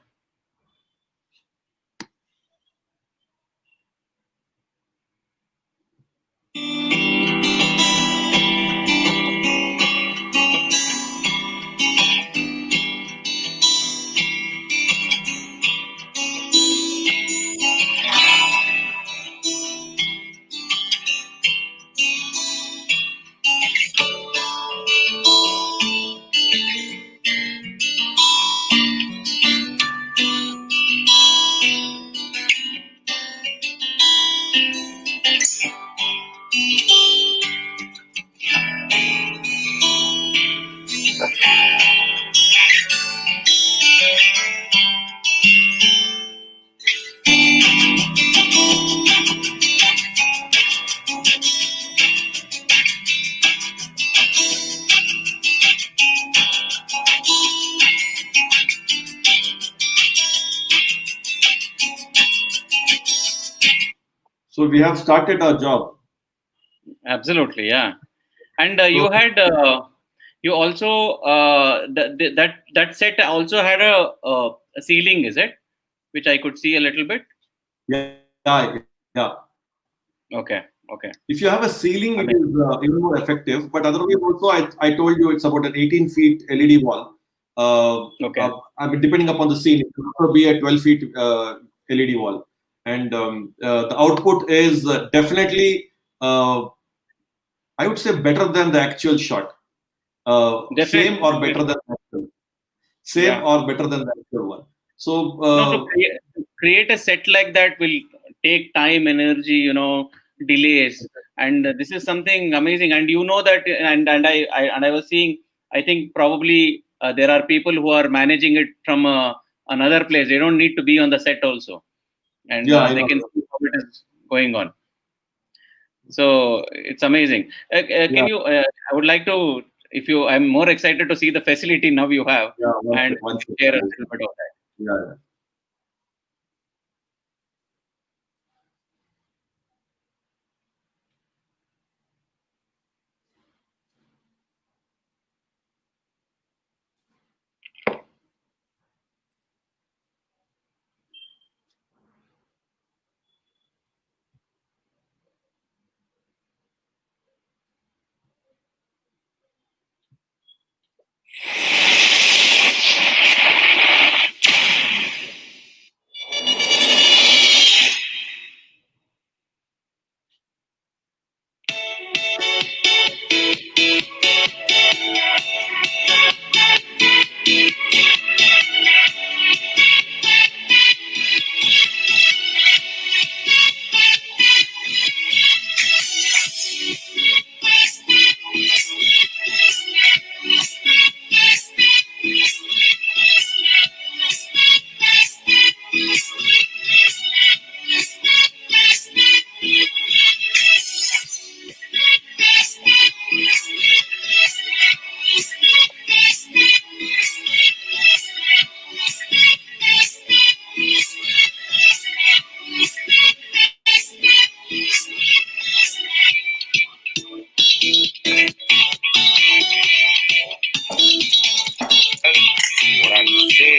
So we have started our job. Absolutely, yeah. And you had you also that set also had a ceiling, is it? Which I could see a little bit. Yeah. Okay. If you have a ceiling, it is even more effective. But otherwise, also I told you it's about an 18 feet LED wall. I mean, depending upon the scene, it could also be a 12 feet LED wall. And the output is definitely, I would say, better than the actual shot. Same or better than the actual. Same or better than the actual one. So to create a set like that will take time, energy, delays, and this is something amazing. And you know that, and I was seeing, I think probably there are people who are managing it from another place. They don't need to be on the set also, and they can see how it is going on. So it's amazing. Can you? I would like to. If you, I'm more excited to see the facility now you have, and share a little bit of that. Yeah.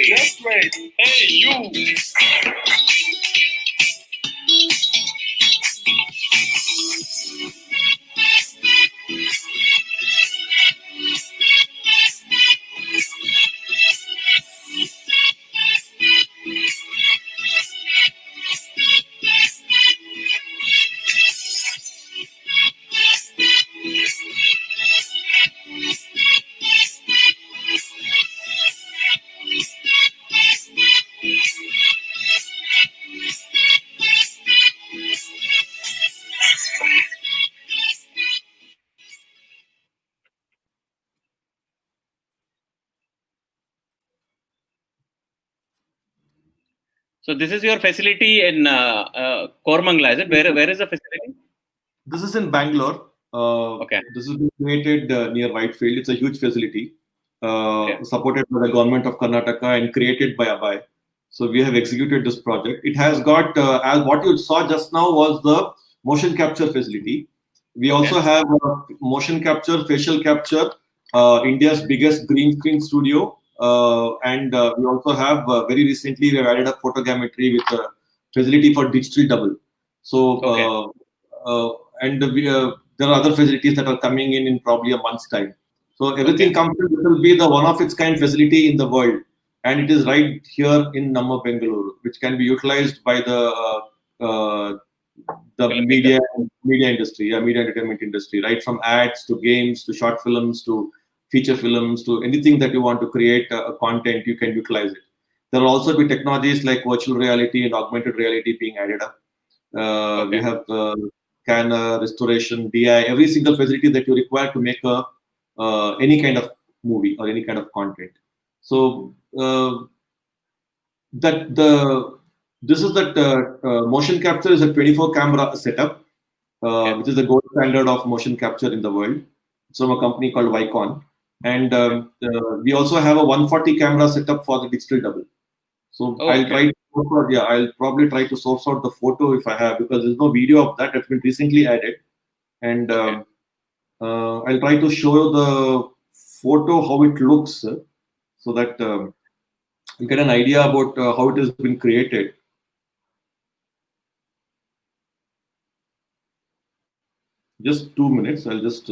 Just wait. Hey, you. So this is your facility in Kormangala, is it? Where is the facility? This is in Bangalore. Okay. This is created near Whitefield. It's a huge facility supported by the government of Karnataka and created by Abhay. So we have executed this project. It has got, as what you saw just now was the motion capture facility. We also have motion capture, facial capture, India's biggest green screen studio. And we also have, very recently, we have added up photogrammetry with a facility for digital double. So, and there are other facilities that are coming in probably a month's time. So everything comes to, it will be the one of its kind facility in the world. And it is right here in Namma Bengaluru, which can be utilized by the media industry, media entertainment industry, right from ads to games to short films to feature films to anything that you want to create content, you can utilize it. There will also be technologies like virtual reality and augmented reality being added up. We have scanner, restoration, DI, every single facility that you require to make any kind of movie or any kind of content. So this is that motion capture is a 24 camera setup, which is the gold standard of motion capture in the world. It's from a company called Vicon. And we also have a 140 camera setup for the digital double. So I'll probably try to source out the photo if I have, because there's no video of that. It's been recently added. And I'll try to show the photo, how it looks, so that you get an idea about how it has been created. Just 2 minutes. I'll just.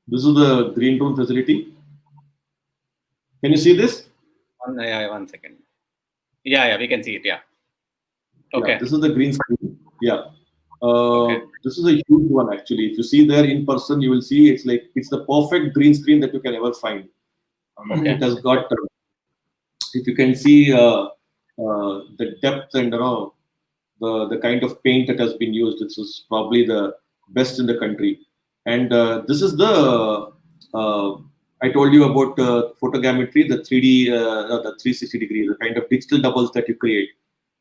This is the green room facility. Can you see this? One second. Yeah, we can see it. Yeah. Okay. Yeah, this is the green screen. Yeah. Okay. This is a huge one actually. If you see there in person, you will see it's the perfect green screen that you can ever find. Okay. It has got, if you can see the depth and the kind of paint that has been used, this is probably the best in the country. And this is the I told you about photogrammetry, the 3D, the 360 degree, the kind of digital doubles that you create.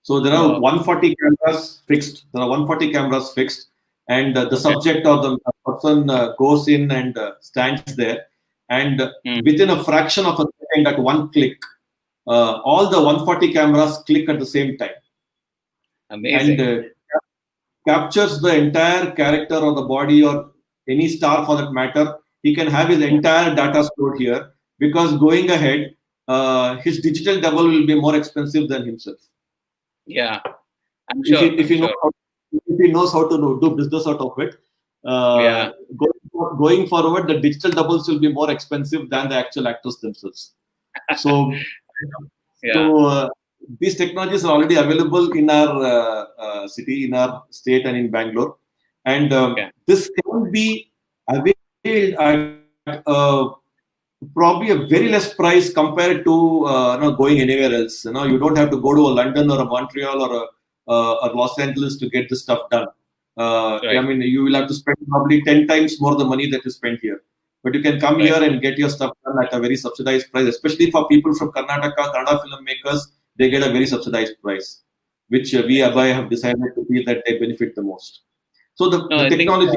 So there are 140 cameras fixed. And the subject or the person goes in and stands there, and within a fraction of a second, at one click, all the 140 cameras click at the same time. Amazing. And captures the entire character or the body or any star for that matter. He can have his entire data stored here, because going ahead, his digital double will be more expensive than himself. Yeah, I'm sure. If he knows how to do business out of it, going forward, the digital doubles will be more expensive than the actual actors themselves. So, these technologies are already available in our city, in our state, and in Bangalore. And this can be availed at probably a very less price compared to going anywhere else. You don't have to go to a London or a Montreal or a Los Angeles to get this stuff done. I mean, you will have to spend probably 10 times more the money that you spend here. But you can come here and get your stuff done at a very subsidized price, especially for people from Karnataka, Kannada filmmakers. They get a very subsidized price, which we have decided to feel that they benefit the most. So the technology.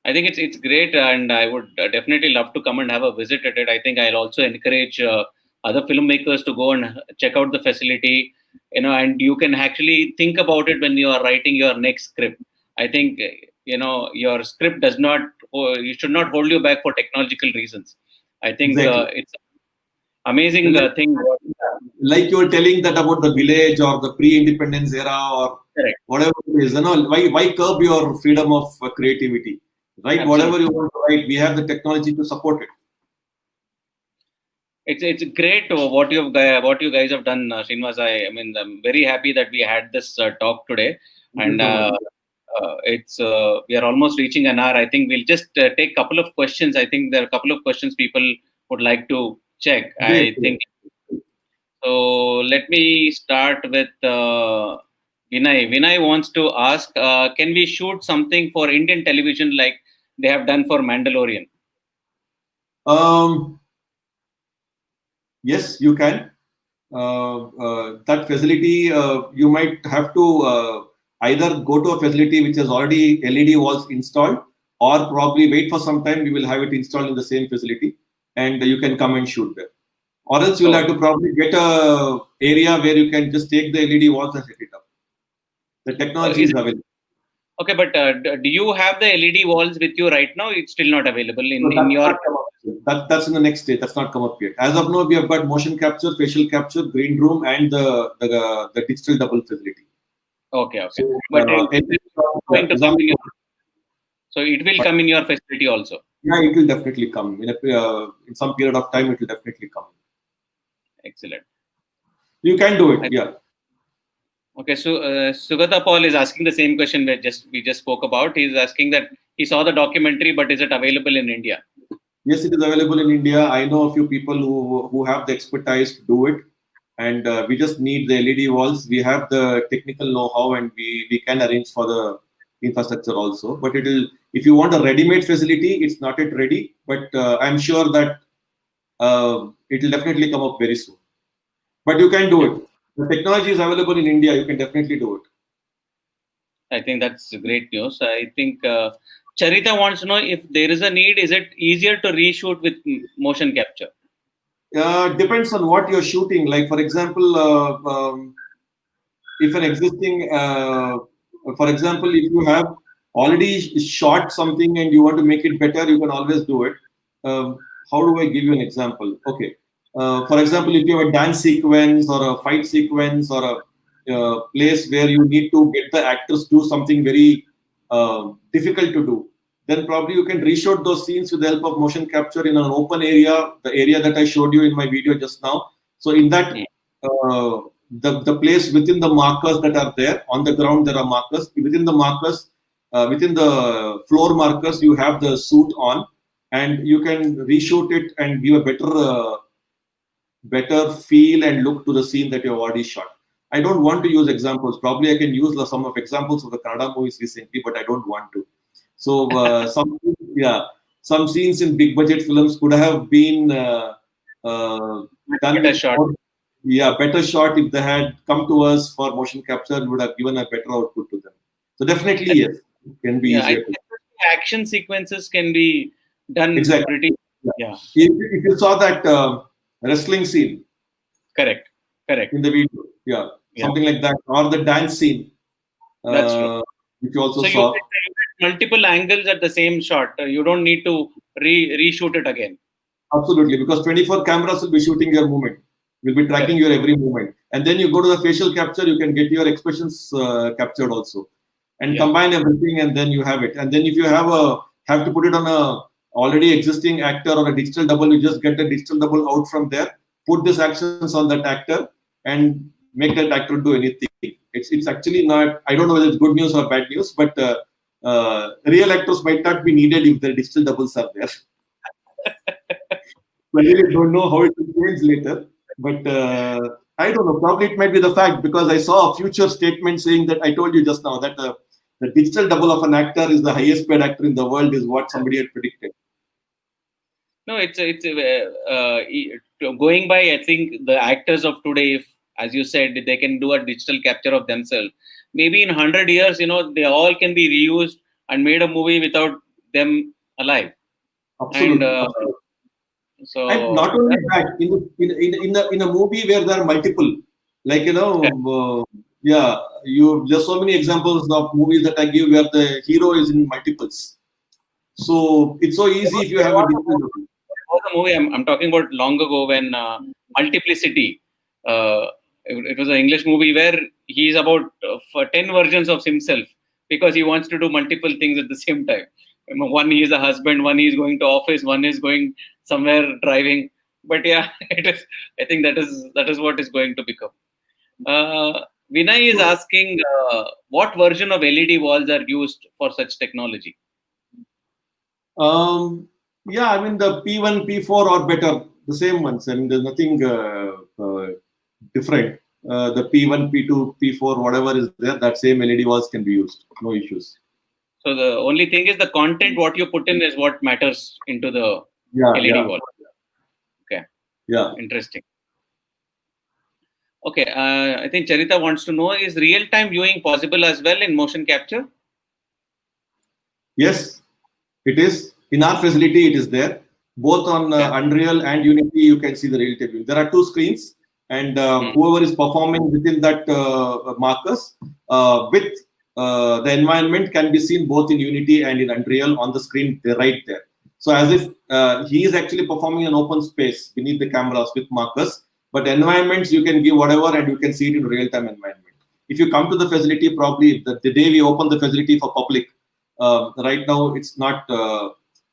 I think it's great, and I would definitely love to come and have a visit at it. I think I'll also encourage other filmmakers to go and check out the facility, and you can actually think about it when you are writing your next script. I think your script does not, you should not hold you back for technological reasons. I think it's amazing thing. Like you were telling that about the village or the pre-independence era or whatever it is. Why curb your freedom of creativity? Right, whatever you want to write, we have the technology to support it. It's great what you guys have done, Srinivas. I mean, I'm very happy that we had this talk today, and we are almost reaching an hour. I think we'll just take a couple of questions. I think there are a couple of questions people would like to check. I think so. Let me start with Vinay. Vinay wants to ask, can we shoot something for Indian television like they have done for Mandalorian? Yes, you can. That facility, you might have to either go to a facility which has already LED walls installed, or probably wait for some time. We will have it installed in the same facility, and you can come and shoot there. Or else you'll have to probably get a area where you can just take the LED walls and set it up. The technology is available. Okay, but do you have the LED walls with you right now? It's still not available in your. That's in the next stage. That's not come up yet. As of now, we have got motion capture, facial capture, green room, and the digital double facility. Okay. So, but so it will come in your facility also. Yeah, it will definitely come in some period of time. It will definitely come. Excellent. You can do it. Yeah. Okay, so Sugata Paul is asking the same question we just spoke about. He's asking that he saw the documentary, but is it available in India? Yes, it is available in India. I know a few people who have the expertise to do it, and we just need the LED walls. We have the technical know-how, and we can arrange for the infrastructure also. But if you want a ready-made facility, it's not yet ready. But I'm sure that it will definitely come up very soon. But you can do it. The technology is available in India. You can definitely do it. I think that's great news. I think Charita wants to know if there is a need. Is it easier to reshoot with motion capture? Depends on what you're shooting. Like, for example, if an existing, for example, if you have already shot something and you want to make it better, you can always do it. How do I give you an example? Okay. For example, if you have a dance sequence or a fight sequence or a place where you need to get the actors do something very difficult to do, then probably you can reshoot those scenes with the help of motion capture in an open area, the area that I showed you in my video just now. So in that, the place within the markers that are there, on the ground there are markers. Within the markers, within the floor markers, you have the suit on, and you can reshoot it and give a better feel and look to the scene that you have already shot. I don't want to use examples. Probably I can use some of examples of the Kannada movies recently, but I don't want to. So some scenes in big budget films could have been done better shot. Better shot. If they had come to us for motion capture, would have given a better output to them. So definitely yes, it can be easier. Action sequences can be done exactly. Yeah. If you saw that wrestling scene, correct in the video, something like that, or the dance scene. That's true. Which you also so saw. You get multiple angles at the same shot. You don't need to reshoot it again. Absolutely, because 24 cameras will be shooting your movement. Will be tracking your every movement. And then you go to the facial capture, you can get your expressions captured also. And combine everything, and then you have it. And then if you have to put it on a already existing actor or a digital double, you just get the digital double out from there, put these actions on that actor, and make that actor do anything. It's actually not, I don't know whether it's good news or bad news, but real actors might not be needed if the digital doubles are there. I really don't know how it will change later, but I don't know. Probably it might be the fact, because I saw a future statement saying that I told you just now that the digital double of an actor is the highest paid actor in the world, is what somebody had predicted. No, it's going by, I think, the actors of today, if, as you said, they can do a digital capture of themselves. Maybe in 100 years, they all can be reused and made a movie without them alive. Absolutely. And not only that, in a movie where there are multiple, like there's so many examples of movies that I give where the hero is in multiples. So it's so easy if you have a digital double. There was a movie I'm talking about long ago when Multiplicity. It was an English movie where he's about 10 versions of himself because he wants to do multiple things at the same time. One he is a husband, one he is going to office, one is going somewhere driving. But yeah, it is. I think that is what is going to become. Vinay is asking what version of LED walls are used for such technology. Yeah, I mean the P1, P4 or better, the same ones. I mean there's nothing different. The P1, P2, P4, whatever is there, that same LED walls can be used. No issues. So the only thing is the content what you put in is what matters into the LED wall. Okay. Yeah. Interesting. Okay. I think Charita wants to know, is real-time viewing possible as well in motion capture? Yes, it is. In our facility, it is there. Both on Unreal and Unity, you can see the real-time viewing. There are two screens, and whoever is performing within that markers with the environment can be seen both in Unity and in Unreal on the screen right there. So as if he is actually performing an open space beneath the cameras with markers, but environments you can give whatever and you can see it in real-time environment. If you come to the facility, probably the day we open the facility for public, right now it's not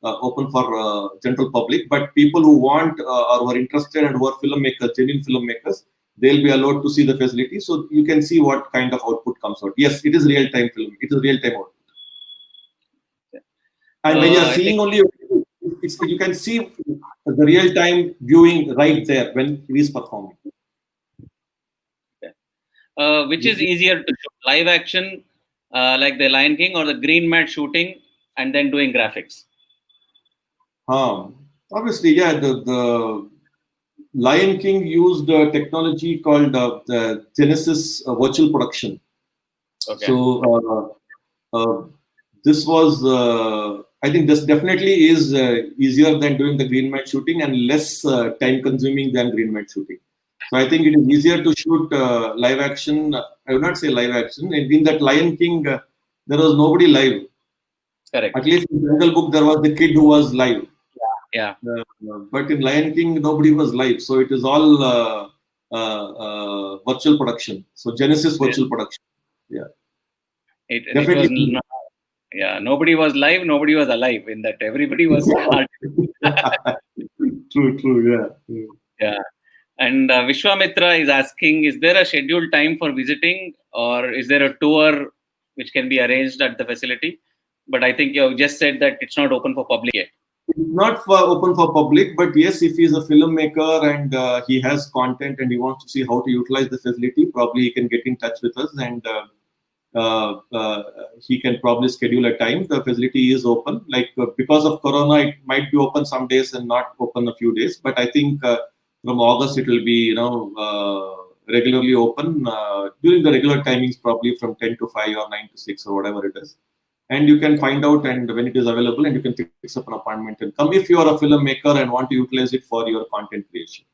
open for general public, but people who want or who are interested and who are filmmakers, genuine filmmakers, they'll be allowed to see the facility, so you can see what kind of output comes out. Yes, it is real-time film. It is real-time output. And when you are seeing only, you can see the real-time viewing right there when he is performing. Which is easier to shoot, live action like the Lion King or the green mat shooting and then doing graphics? Obviously, yeah, the Lion King used a technology called the Genesis virtual production. Okay. So this was, I think this definitely is easier than doing the green mat shooting and less time consuming than green mat shooting. So I think it is easier to shoot live action. I would not say live action. In that Lion King, there was nobody live. Correct. At least in Jungle Book, there was the kid who was live. Yeah. But in Lion King, nobody was live. So it is all virtual production. So Genesis virtual production. Yeah. It was Yeah, nobody was live, nobody was alive in that. Everybody was True. Yeah. And Vishwamitra is asking, is there a scheduled time for visiting, or is there a tour which can be arranged at the facility? But I think you just said that it's not open for public yet. It's not open for public, but yes, if he's a filmmaker and he has content and he wants to see how to utilize the facility, probably he can get in touch with us and he can probably schedule a time. The facility is open. Like because of Corona, it might be open some days and not open a few days. But I think from August it will be regularly open during the regular timings, probably from 10 to 5 or 9 to 6 or whatever it is. And you can find out and when it is available, and you can fix up an appointment and come if you are a filmmaker and want to utilize it for your content creation.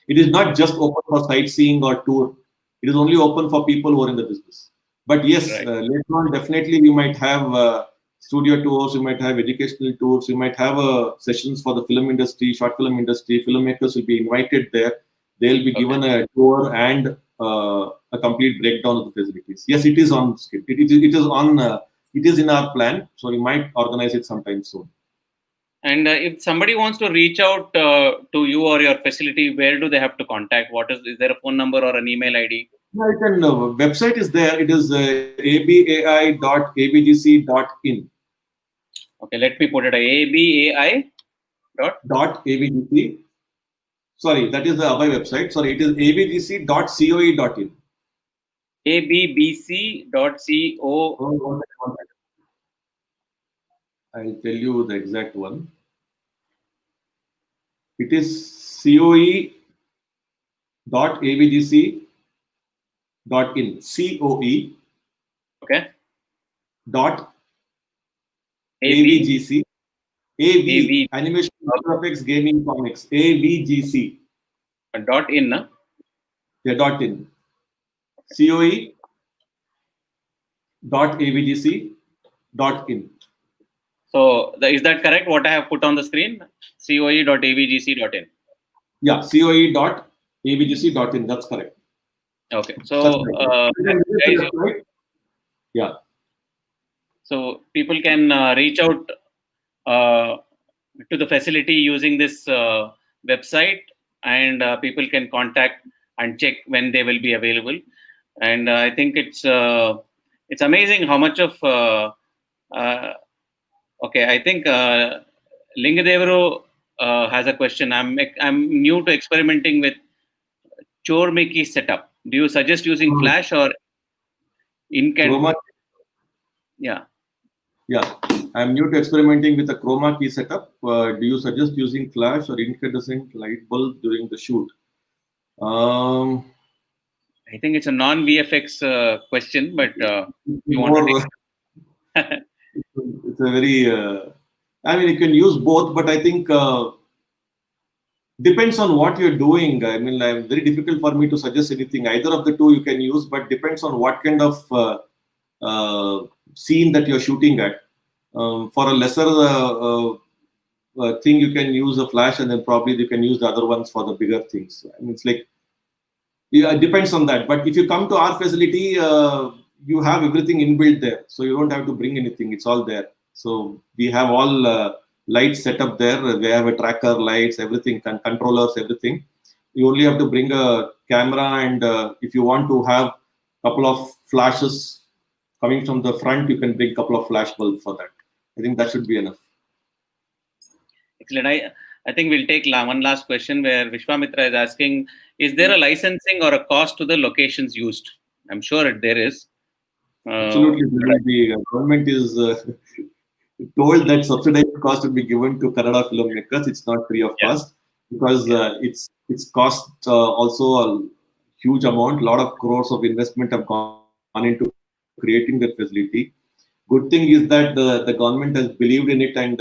It is not just open for sightseeing or tour. It is only open for people who are in the business. But yes, later on, definitely you might have studio tours, you might have educational tours, you might have sessions for the film industry, short film industry. Filmmakers will be invited there. They'll be given a tour and a complete breakdown of the facilities. Yes, it is on script. It is in our plan, so we might organize it sometime soon. And if somebody wants to reach out to you or your facility, where do they have to contact? Is there a phone number or an email ID? Website is there. It is abai.abgc.in. Okay, let me put it. abai .abgc. Sorry, that is the Abai website. Sorry, it is abgc.coe.in. abbc.co. I'll tell you the exact one. It is coe.abgc.in. COE. Okay. Dot AVGC. AV. Animation, graphics, gaming, comics. AVGC. Dot in, na? Yeah, dot in. COE.avgc.in. So is that correct? What I have put on the screen? COE.avgc.in. Yeah, COE.avgc.in. That's correct. Okay. So yeah. So people can reach out to the facility using this website, and people can contact and check when they will be available. And I think it's amazing how much of okay, I think Lingadevaru has a question. I'm new to experimenting with Chroma key setup. Do you suggest using Flash or Chroma? Yeah, I'm new to experimenting with a Chroma key setup. Do you suggest using Flash or incandescent light bulb during the shoot? I think it's a non-VFX question, but you want to take... It's a very, I mean, you can use both, but I think depends on what you're doing. I mean, very difficult for me to suggest anything. Either of the two you can use, but depends on what kind of scene that you're shooting at. For a lesser thing, you can use a Flash, and then probably you can use the other ones for the bigger things. I mean, it's like, yeah, it depends on that. But if you come to our facility, you have everything inbuilt there, so you don't have to bring anything. It's all there. So we have all lights set up there. We have a tracker, lights, everything, controllers, everything. You only have to bring a camera, and if you want to have a couple of flashes coming from the front, you can bring a couple of flash bulbs for that. I think that should be enough. Excellent. I think we'll take one last question where Vishwamitra is asking, is there a licensing or a cost to the locations used? I'm sure there is. Absolutely. The government is told that subsidized cost will be given to Kannada filmmakers. It's not free of cost, because it's cost also a huge amount. A lot of crores of investment have gone into creating the facility. Good thing is that the government has believed in it and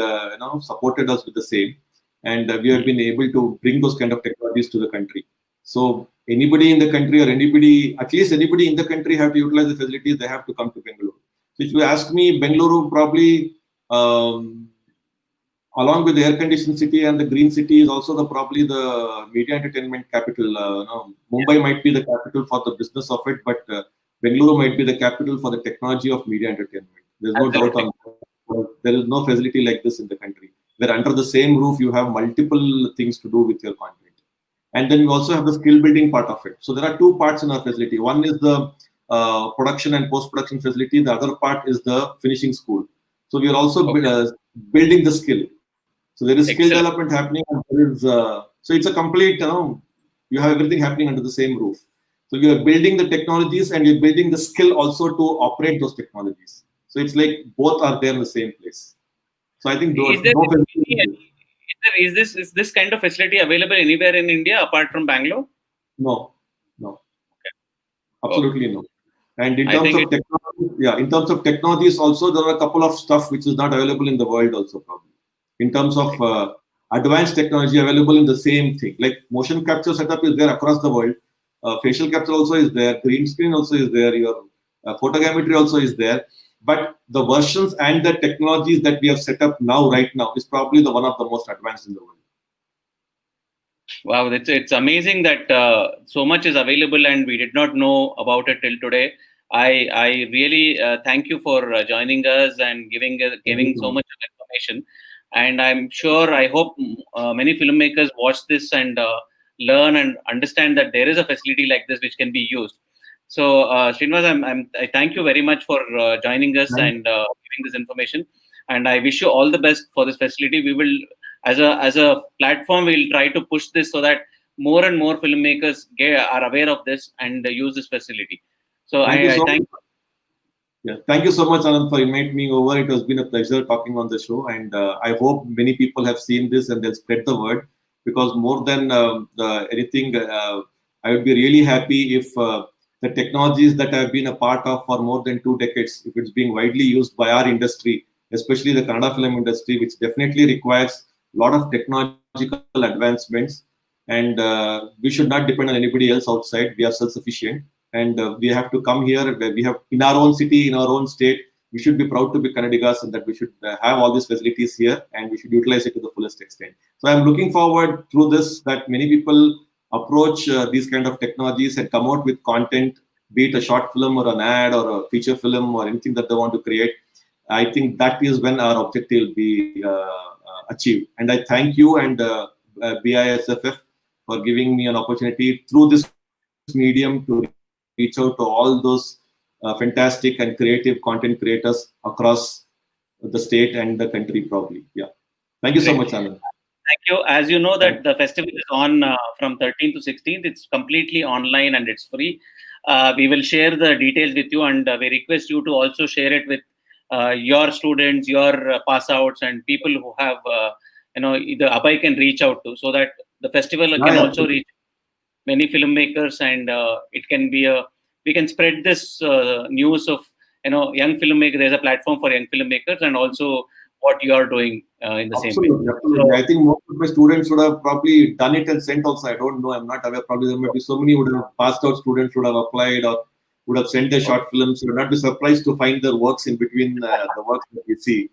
supported us with the same, and we have been able to bring those kind of technologies to the country. So anybody in the country, or at least anybody in the country, have to utilize the facilities. They have to come to Bengaluru. So if you ask me, Bengaluru probably, along with the air-conditioned city and the green city, is also probably the media entertainment capital. Mumbai might be the capital for the business of it, but Bengaluru might be the capital for the technology of media entertainment. There's no doubt on that. there is no facility like this in the country, where under the same roof you have multiple things to do with your content. And then you also have the skill building part of it. So there are two parts in our facility. One is the production and post-production facility. The other part is the finishing school. So we are also building the skill. So there is skill development happening. And there is, so it's a complete, you have everything happening under the same roof. So you are building the technologies and you're building the skill also to operate those technologies. So it's like both are there in the same place. So I think is this kind of facility available anywhere in India apart from Bangalore? No. Absolutely no. And in terms of technology, in terms of technologies also, there are a couple of stuff which is not available in the world also probably. In terms of advanced technology available in the same thing, like motion capture setup is there across the world. Facial capture also is there. Green screen also is there. Your photogrammetry also is there. But the versions and the technologies that we have set up right now is probably one of the most advanced in the world. Wow, it's amazing that so much is available and we did not know about it till today. I really thank you for joining us and giving so much information. And I'm sure, I hope many filmmakers watch this and learn and understand that there is a facility like this which can be used. So Srinivas, I thank you very much for joining us and giving this information. And I wish you all the best for this facility. We will, as a platform, we'll try to push this so that more and more filmmakers are aware of this and use this facility. So I thank you. Yeah, thank you so much, Anand, for inviting me over. It has been a pleasure talking on the show, and I hope many people have seen this and they'll spread the word. Because more than anything, I would be really happy if the technologies that I've been a part of for more than 2 decades, if it's being widely used by our industry, especially the Kannada film industry, which definitely requires a lot of technological advancements, and we should not depend on anybody else outside. We are self-sufficient. And we have to come here where we have in our own city, in our own state. We should be proud to be Kannadigas and that we should have all these facilities here and we should utilize it to the fullest extent. So I'm looking forward through this that many people approach these kind of technologies and come out with content, be it a short film or an ad or a feature film or anything that they want to create. I think that is when our objective will be achieved. And I thank you and BISFF for giving me an opportunity through this medium to reach out to all those fantastic and creative content creators across the state and the country probably. Yeah. Thank you so much, Anand. Thank you. As you know that the festival is on from 13th to 16th. It's completely online and it's free. We will share the details with you and we request you to also share it with your students, your pass outs and people who have, either Abhay can reach out to so that the festival can also reach many filmmakers and it can be we can spread this news of young filmmakers. There's a platform for young filmmakers and also what you are doing in the same way. Absolutely. So, I think most of my students would have probably done it and sent also. I don't know. I'm not aware. Probably there might be so many would have passed out students would have applied or would have sent their short films. You would not be surprised to find their works in between the works that we see.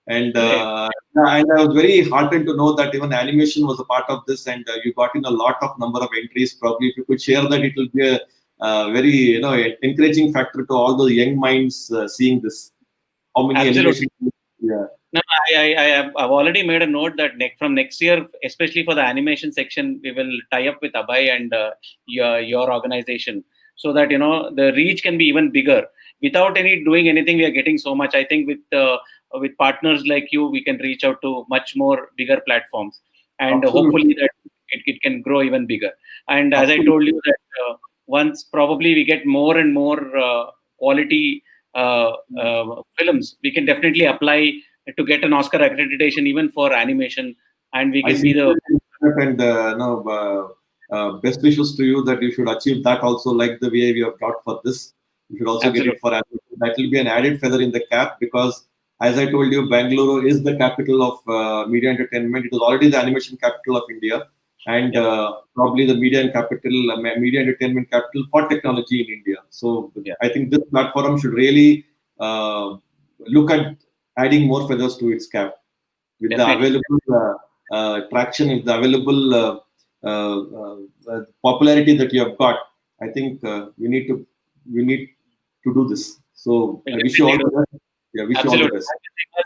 And I was very heartened to know that even animation was a part of this, and you got in a lot of number of entries. Probably, if you could share that, it will be a very encouraging factor to all those young minds seeing this. How many animation? Yeah. No, I've already made a note that from next year, especially for the animation section, we will tie up with Abhay and your organization so that the reach can be even bigger. Without doing anything, we are getting so much. I think with partners like you, we can reach out to much more bigger platforms, and hopefully that it can grow even bigger. And as I told you that once probably we get more and more quality films, we can definitely apply to get an Oscar accreditation even for animation, and we can be the. And best wishes to you that you should achieve that also, like the way we have got for this. You should also get it for animation. That will be an added feather in the cap because, as I told you, Bangalore is the capital of media entertainment. It is already the animation capital of India, and probably the media entertainment capital for technology in India. So I think this platform should really look at adding more feathers to its cap with the available traction, with the available popularity that you have got. I think we need to do this. So I wish you all the best. Yeah, wish Absolutely. you all the best.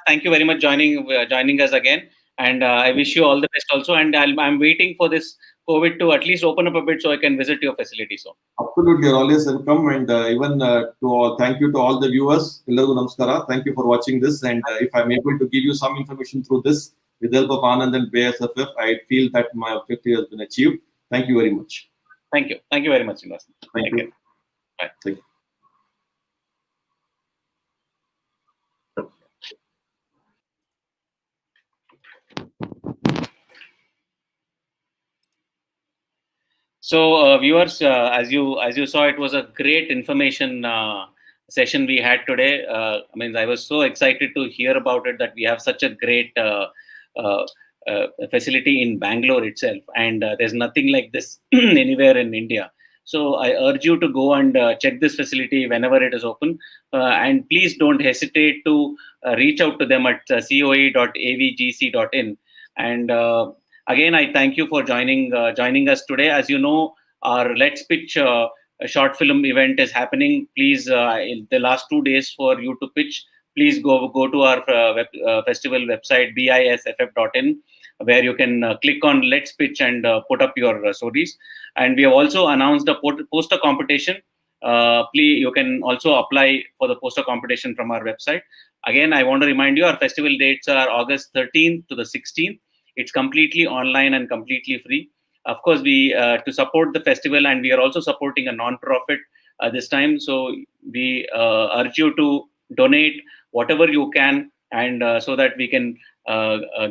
Thank you very much joining us again, and I wish you all the best also. And I'm waiting for this COVID to at least open up a bit so I can visit your facility. So absolutely, you're always welcome, and even thank you to all the viewers. Hello, namaskara. Thank you for watching this, and if I'm able to give you some information through this with the help of Anand and BSFF, I feel that my objective has been achieved. Thank you very much. Thank you very much, Srinivas. Thank you. Bye. Thank you. So, viewers, as you saw, it was a great information session we had today. I was so excited to hear about it, that we have such a great facility in Bangalore itself, and there's nothing like this anywhere in India. So I urge you to go and check this facility whenever it is open, and please don't hesitate to reach out to them at coe.avgc.in. And again, I thank you for joining us today. As you know, our Let's Pitch a short film event is happening. Please, in the last 2 days for you to pitch, please go to our festival website, bisff.in, where you can click on Let's Pitch and put up your stories. And we have also announced a poster competition. Please, you can also apply for the poster competition from our website. Again, I want to remind you, our festival dates are August 13th to the 16th. It's completely online and completely free. Of course, we to support the festival, and we are also supporting a non-profit this time. So we urge you to donate whatever you can, and so that we can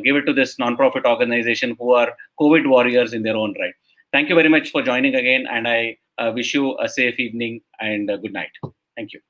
give it to this non-profit organization who are COVID warriors in their own right. Thank you very much for joining again, and I wish you a safe evening and good night. Thank you.